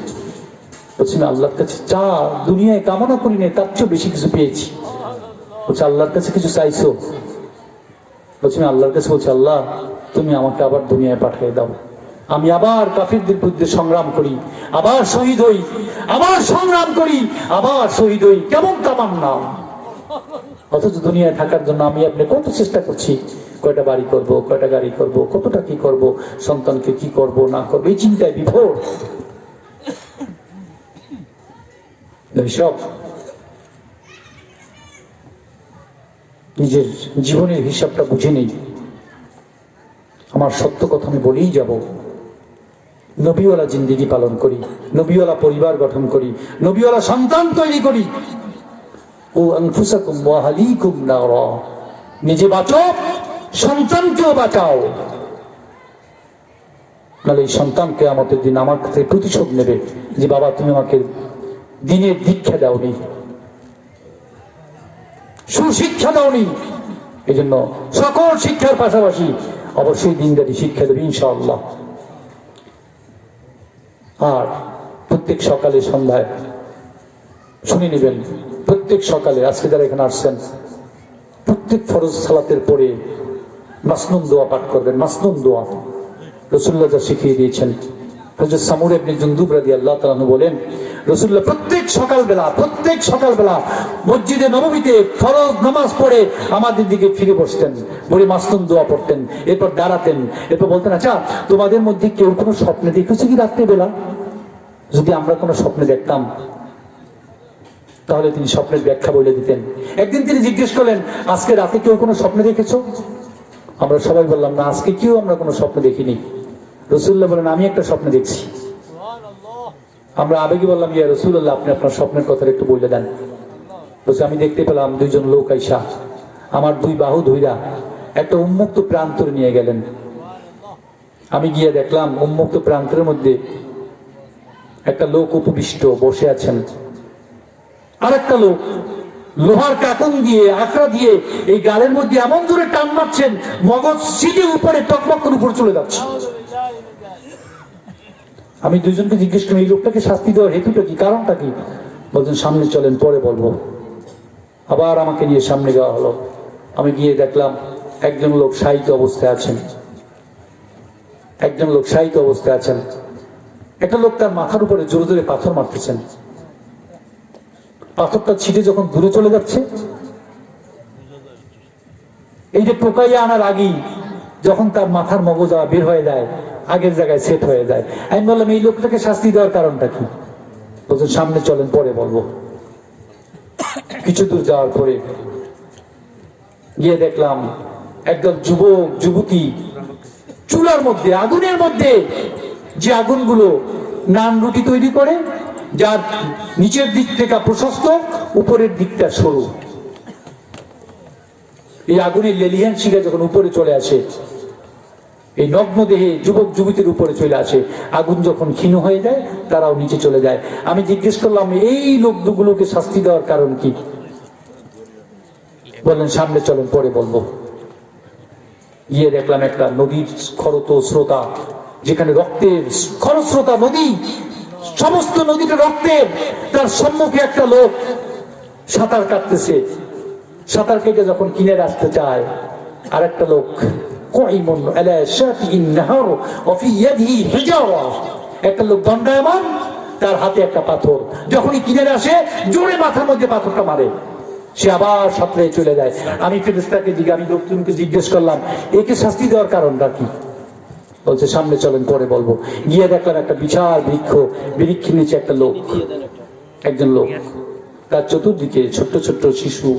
বলছেন, আল্লাহর কাছে যা দুনিয়ায় কামনা করি নাই তার চেয়ে বেশি কিছু পেয়েছি। বলছে, আল্লাহর কাছে কিছু চাইছো? বলছেন, আল্লাহর কাছে বলছে, আল্লাহ, তুমি আমাকে আবার দুনিয়ায় পাঠিয়ে দাও, আমি আবার কাফিরদের বিরুদ্ধে সংগ্রাম করি, আবার শহীদ হই, আবার সংগ্রাম করি, আবার শহীদ হই। কেমন তামান্না! অথচ দুনিয়ায় থাকার জন্য আমি আপনি কত চেষ্টা করছি, কয়টা বাড়ি করব, কয়টা গাড়ি করব, কতটা কি করব, সন্তানকে কি করব না করবো, এই চিন্তায় বিভোর। সব নিজের জীবনের হিসাবটা বুঝে নেই। আমার সত্য কথা আমি বলেই যাব, নবীওয়ালা জিন্দেগি পালন করি, নবীওয়ালা পরিবার গঠন করি, নবীওয়ালা সন্তান তৈরি করি। ও আনফুসাকুম ওয়া আহলিকুম নারা, নিজে বাঁচো, সন্তানকেও বাঁচাও, নাহলে এই সন্তান কিয়ামতের দিন আমার কাছে প্রতিশোধ নেবে যে বাবা তুমি আমাকে দিনের দীক্ষা দাওনি, সুশিক্ষা দাওনি। এই জন্য সকল শিক্ষার পাশাপাশি অবশ্যই দিনদারি শিক্ষা দেবে ইনশাআল্লাহ। আর প্রত্যেক সকালে সন্ধ্যায় শুনে নেবেন, প্রত্যেক সকালে আজকে যারা এখানে আসছেন প্রত্যেক ফরজ সালাতের পরে মাসনুন দোয়া পাঠ করবেন। মাসনুন দোয়া রাসূলুল্লাহ যা শিখিয়ে দিয়েছেন। হযরত সামুর ইবনে জুনদুব রাদিয়াল্লাহু তাআলা আনহু বলেন, রাসূলুল্লাহ প্রত্যেক সকালবেলা মসজিদে নববীতে ফরজ নামাজ পড়ে আমাদের দিকে ফিরে বসতেন, বলে মাসনুন দোয়া পড়তেন, এরপর দাঁড়াতেন, এরপর বলতেন, আচ্ছা তোমাদের মধ্যে কেউ কোনো স্বপ্নে দেখেছো কি রাত্রিবেলা? যদি আমরা কোনো স্বপ্নে দেখতাম তাহলে তিনি স্বপ্নের ব্যাখ্যা বলে দিতেন। একদিন তিনি জিজ্ঞেস করলেন, আজকে রাতে কেউ কোনো স্বপ্নে দেখেছো? আমরা সবাই বললাম, না, আজকে কেউ আমরা কোনো স্বপ্ন দেখিনি। রাসূলুল্লাহ বলেন, আমি একটা স্বপ্ন দেখছি। আমরা আবেগে বললাম, ইয়া রাসূলুল্লাহ, আপনি আপনার স্বপ্নের কথা একটু বলে দেন। বলছে, আমি দেখতে পেলাম দুইজন লোক আইসা আমার দুই বাহু ধইরা একটা উন্মুক্ত প্রান্তরে নিয়ে গেলেন। আমি গিয়ে দেখলাম উন্মুক্ত প্রান্তের মধ্যে একটা লোক উপবিষ্ট বসে আছেন, আর একটা লোক লোহার কাকন দিয়ে আঁকড়া দিয়ে এই গালের মধ্যে এমন জোরে টান মারছেন, মগজ সিটে উপরে টকবকের উপর চলে যাচ্ছে। আমি দুইজনকে জিজ্ঞেস করি, এই লোকটাকে শাস্তি দেওয়ার হেতুটা কি, কারণটা কি? বলছেন, সামনে চলেন, পরে বলবো। আবার আমাকে নিয়ে সামনে যাওয়া হলো। আমি গিয়ে দেখলাম একজন লোক শায়িত অবস্থায় আছেন, একজন লোক শায়িত অবস্থায় আছেন। একটা লোক তার মাথার উপরে জোরে জোরে পাথর মারতেছেন। পাথরটা ছিটে যখন দূরে চলে যাচ্ছে, এই যে টোকাইয়া আনার আগেই যখন তার মাথার মগজ বের হয়ে যায়, আগের জায়গায় সেট হয়ে যায়। আমি বললাম, এই লোকটাকে শাস্তি দেওয়ার কারণটা কি? বলছেন, সামনে চলেন, পরে বলবো। কিছু দূর যাওয়ার পরে গিয়ে দেখলাম একদল যুবক যুবতী চুলার মধ্যে, আগুনের মধ্যে, যে আগুনগুলো নান রুটি তৈরি করে, যার নিচের দিক থেকে প্রশস্ত, উপরের দিকটা সরু, এই আগুনের লেলিহান শিখা যখন উপরে চলে আসে, এই নগ্ন দেহে যুবক যুবতীর উপরে চলে আসে, আগুন যখন ক্ষীণ হয়ে যায় তারাও নিচে চলে যায়। আমি জিজ্ঞেস করলাম, এই লোকগুলোকে শাস্তি দেওয়ার কারণ কি? বললেন, সামনে চলেন, পরে বলবো। গিয়ে দেখলাম একটা নদীর খরত স্রোতা, যেখানে রক্তের খরস্রোতা নদী, সমস্ত নদীটা রক্তের, তার সম্মুখে একটা লোক সাঁতার কাটতেছে। সাঁতার কেটে যখন কিনারে আসতে চায়, আর একটা লোক একটা লোক দণ্ডায়মান, তার হাতে একটা পাথর, যখনই কিনারে আসে জোরে মাথার মধ্যে পাথরটা মারে, সে আবার সাঁতরে চলে যায়। আমি ফেরেশতাকে আমি লোকজনকে জিজ্ঞেস করলাম, একে শাস্তি দেওয়ার কারণটা কি? বলছে, সামনে চলেন, পরে বলবো। গিয়ে দেখলাম একটা বিশাল বৃক্ষের নিচে একটা লোক, একজন লোক, তার চতুর্দিকে ছোট্ট ছোট্ট শিশু,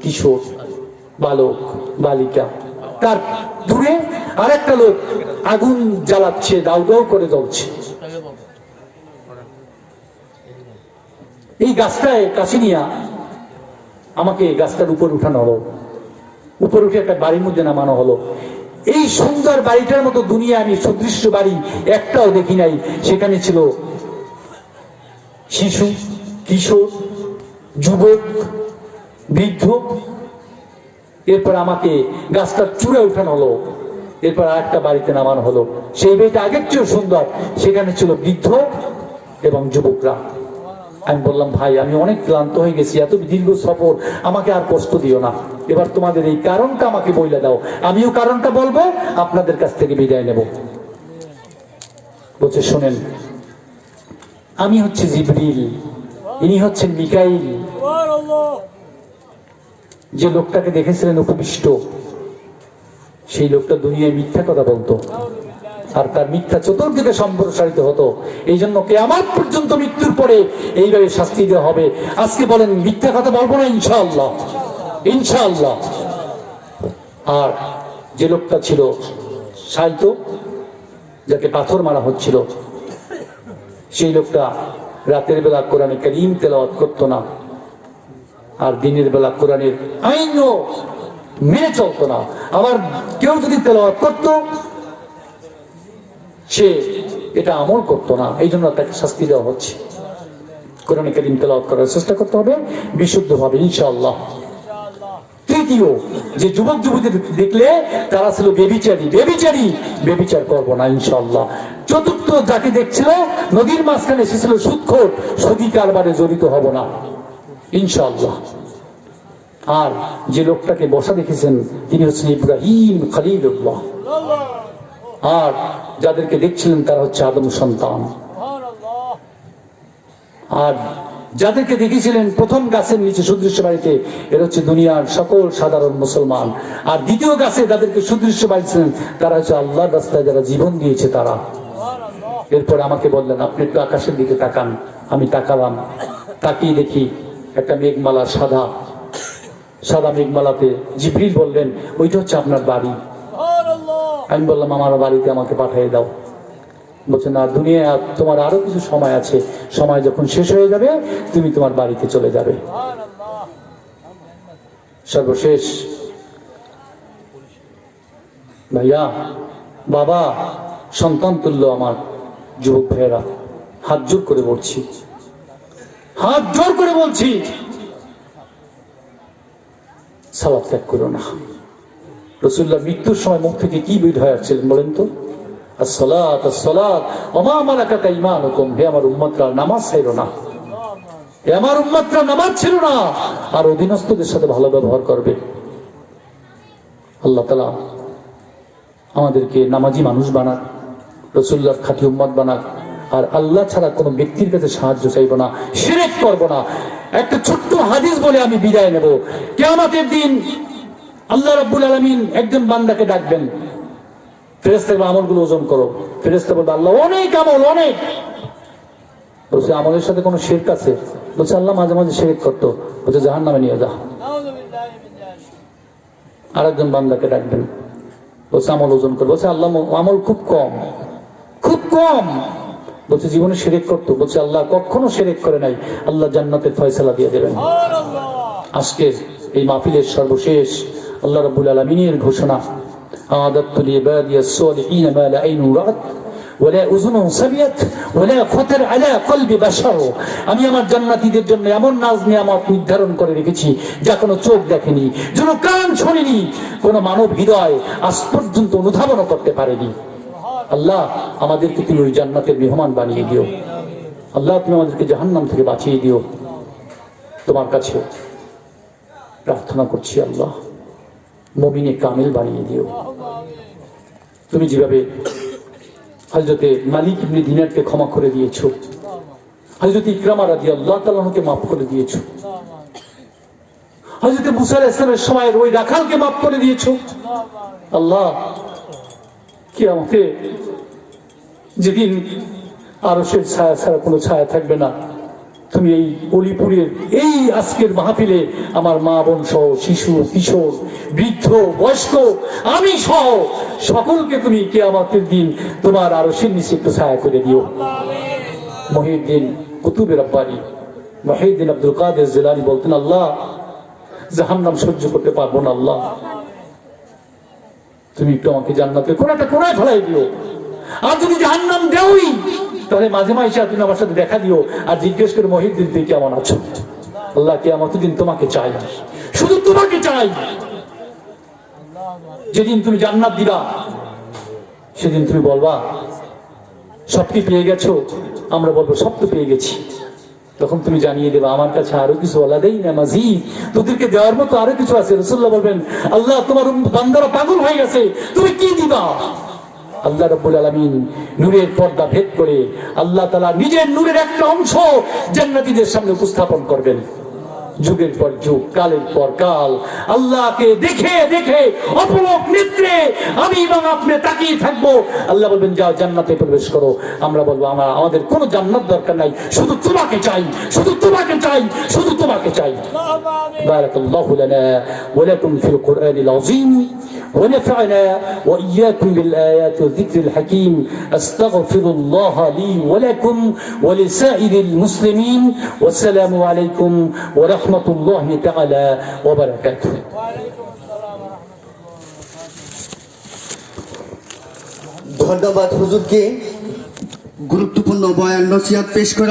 কিশোর, বালক, বালিকা, তার দূরে আরেকটা লোক আগুন জ্বালাচ্ছে, দাউ দাউ করে জ্বলছে। এই গাছটায় কাছে নিয়ে আমাকে গাছটার উপর উঠানো হলো, উপর উঠে একটা বাড়ির মধ্যে নামানো হলো। এই সুন্দর বাড়িটার মতো দুনিয়া আমি সদৃশ্য বাড়ি একটাও দেখি নাই। সেখানে ছিল শিশু, কিশোর, যুবক, বৃদ্ধ। এরপর আমাকে গাছটার চূড়ে উঠানো হলো, এরপর আরেকটা বাড়িতে নামানো হলো। সেই বাড়িটা আগের চেয়েও সুন্দর, সেখানে ছিল বৃদ্ধ এবং যুবকরা। আমি বললাম, ভাই আমি অনেক ক্লান্ত হয়ে গেছি, এত দীর্ঘ সফর, আমাকে আর কষ্ট দিও না, এবার তোমাদের এই কারণটা আমাকে বলে দাও, আমিও কারণটা বলবো, আপনাদের কাছ থেকে বিদায় নেব। বলছে, শোনেন, আমি হচ্ছে জিবরিল, ইনি হচ্ছেন মিকাইল। যে লোকটাকে দেখেছিলেন উপবিষ্ট, সেই লোকটা দুনিয়ায় মিথ্যা কথা বলতো, আর তার মিথ্যা চতুর্দিকে সম্প্রসারিত হতো। এই জন্য কিয়ামত পর্যন্ত মৃত্যুর পরে এইভাবে শাস্তি দেওয়া হবে। আজকে বলেন, মিথ্যা কথা বলবো না ইনশাআল্লাহ, ইনশাআল্লাহ। আর যে লোকটা ছিল সাইত, যাকে পাথর মারা হচ্ছিল, সেই লোকটা রাতের বেলা কোরআনে কারীম তেলাওয়াত করতো না, আর দিনের বেলা কোরআনের আইনও মেনে চলতো না। আবার কেউ যদি তেলাওয়াত করতো, সে এটা আমল করতো না, এই জন্য তাকে শাস্তি দেওয়া হচ্ছে। কোরআনে কারীম তেলাওয়াত করার চেষ্টা করতে হবে বিশুদ্ধভাবে ইনশাআল্লাহ। তৃতীয়, যে যুবক যুবতী দেখলে তারা ছিল বেবিচারী, বেবিচার করবো না ইনশাআল্লাহ। চতুর্থ, যাকে দেখছিল নদীর মাঝখানে এসেছিল সুদখোর, সুদী কারবারে জড়িত হব না ইনশাআল্লাহ। আর যে লোকটাকে বসা দেখেছেন, তিনি হচ্ছেন ইব্রাহিম খলিলুল্লাহ। আর যাদেরকে দেখছিলেন তারা হচ্ছে আদম সন্তান। আর যাদেরকে দেখেছিলেন প্রথম গাছের নিচে সুদৃশ্য বাড়িতে, এরা হচ্ছে দুনিয়ার সকল সাধারণ মুসলমান। আর দ্বিতীয় গাছে যাদেরকে সুদৃশ্য বাড়িছিলেন, তারা হচ্ছে আল্লাহর রাস্তায় যারা জীবন দিয়েছে তারা। এরপর আমাকে বললেন, আপনি একটু আকাশের দিকে তাকান। আমি তাকালাম, তাকিয়ে দেখি একটা মেঘমালা, সাদা সাদা মেঘমালাতে। জিবরিল বললেন, ওইটা হচ্ছে আপনার বাড়ি। আমি বললাম, আমার বাড়িতে আমাকে পাঠিয়ে দাও। বলছে, না, দুনিয়ায় তোমার আরো কিছু সময় আছে, সময় যখন শেষ হয়ে যাবে তুমি তোমার বাড়িতে চলে যাবে। সর্বশেষ ভাইয়া, বাবা, সন্তান তুল্য আমার যুবক ভাইয়েরা, হাত জোর করে বলছি, হাত জোর করে বলছি, সালাত ত্যাগ করো না। রাসূলুল্লাহ মৃত্যুর সময় মুখ থেকে কি বের হয়ে আসছিলেন বলেন তো? আসসালাত আসসালাত ওয়া মা মালাকাত আইমানুকুম। হে আমার উম্মতরা, নামাজ ছাইরো না, হে আমার উম্মতরা, নামাজ ছেড়ো না, আর অধীনস্থদের সাথে ভালো ব্যবহার করবে। আল্লাহ তাআলা আমাদেরকে নামাজি মানুষ বানাক, রাসূলুল্লাহর খাঁটি উম্মত বানাক। আর আল্লাহ ছাড়া কোনো ব্যক্তির কাছে সাহায্য চাইবো না, শিরক করবো না। একটা ছোট্ট হাদিস বলে আমি বিদায় নেব। কিয়ামতের দিন আল্লাহ রাব্বুল আলামিন একজন বান্দাকে ডাকবেন, ফেরেশতা বলবে, আমলগুলো ওজন করো। ফেরেশতা বলবে, আল্লাহ অনেক আমল, অনেক। বলছে, আমলের সাথে কোনো শিরক আছে? বলছে, আল্লাহ মাঝে মাঝে শিরক করতো। বলছে, জাহান্নামে নিয়ে যা। আরেকজন বান্দাকে ডাকবেন, বলছে, আমল ওজন করো। বলছে, আল্লাহ আমল খুব কম, খুব কম। বলছে, জীবনে শিরক করতো। বলছে, আল্লাহ কখনো শিরক করে নাই। আল্লাহ জান্নাতের ফয়সালা দিয়ে দেবেন। আজকে এই মাহফিলের সর্বশেষ আল্লাহ রাব্বুল আলামিনের ঘোষণা, আ'দাতু লিইবাদিয়াস সালিহিন মা লা আইনুন রাআত ওয়া লা উযুনুন সামিআত ওয়া লা খাতার আলা কলবি বাশার। আমি আমার জান্নাতীদের জন্য এমন নাজ নিয়ামত নির্ধারণ করে রেখেছি যা কোনো চোখ দেখেনি, যেন কান শোনেনি, কোনো মানব হৃদয় আজ পর্যন্ত অনুধাবনও করতে পারেনি। আল্লাহ আমাদেরকে তুমি ওই জান্নাতের মেহমান বানিয়ে দিও। আল্লাহ তুমি আমাদেরকে জাহান্নাম থেকে বাঁচিয়ে দিও। তোমার কাছে প্রার্থনা করছি, আল্লাহ মুমিনে কামিল বানিয়ে দিও। তুমি যেভাবে হযরতে মালিক ইবনে দিনারকে ক্ষমা করে দিয়েছো, হযরতে ইকরামা রাদিয়াল্লাহু তাআলা আনহুকে মাফ করে দিয়েছো, হযরতে মুসা আলাইহিস সালামের সময়ের ওই রাখালকে মাফ করে দিয়েছো। আল্লাহ কিয়ামতে যেদিন আরশের ছায়া ছাড়া কোনো ছায়া থাকবে না, তুমি এই অলিপুরের এই আজকের মাহফিলে আমার মা বোন সহ শিশু কিশোর বৃদ্ধ বয়স্ক আমি সহ সকলকে তুমি কিয়ামতের দিন তোমার আরশের নিচে একটু ছায়া করে দিও। মহিউদ্দিন কুতুবে রব্বানী মহিউদ্দিন আব্দুল কাদের জিলানী বলতেন, আল্লাহ জাহান্নাম সহ্য করতে পারবো না, আল্লাহ তুমি একটু আমাকে জান্নাতের কোন একটা কোনায় ফেলাই দিও। আর যদি জাহান্নাম দেওই তাহলে মাঝে মাঝে তুমি আমার সাথে দেখা দিও আর জিজ্ঞেস করে মহিউদ্দিন তুই কেমন আছো? আল্লাহ কিয়ামতের দিন তোমাকে চাই, শুধু তোমাকে চাই। যেদিন তুমি জান্নাত দিবা সেদিন তুমি বলবা সব কি পেয়ে গেছো? আমরা বলবো সব তো পেয়ে গেছি। তখন তুমি জানিয়ে দেবা আমার কাছে আরো কিছু আলাদাই না মাজিদ, তোদেরকে দেওয়ার মতো আরো কিছু আছে। রাসূলুল্লাহ বলবেন, আল্লাহ তোমার বান্দারা পাগল হয়ে গেছে, তুমি কি দিবা? আল্লাহ রাব্বুল আলামিন নূরের পর্দা ভেদ করে আল্লাহ তাআলা নিজের নূরের একটা অংশ জান্নাতীদের সামনে উপস্থাপন করবেন। যুগের পর যুগ, কালের পর কাল আল্লাহকে দেখে দেখে অপলক নেত্রে আমি এবং আপনি তাকিয়ে থাকবো। আল্লাহ বলবেন যাও জান্নাতে প্রবেশ করো। আমরা বলবো আমাদের কোনো জান্নাত দরকার নাই, শুধু তোমাকে চাই, শুধু তোমাকে চাই, শুধু তোমাকে চাই। বারাকাল্লাহু লানা ওয়া লাকুম ফিল কুরআনিল আযীম ونفعنا وإياكم بالآيات والذكر الحكيم. أستغفر الله لي ولكم ولسائر المسلمين والسلام عليكم ورحمة الله تعالى وبركاته. ধন্যবাদ হুজুরকে গুরুত্বপূর্ণ বয়ান নসিহত পেশ করা।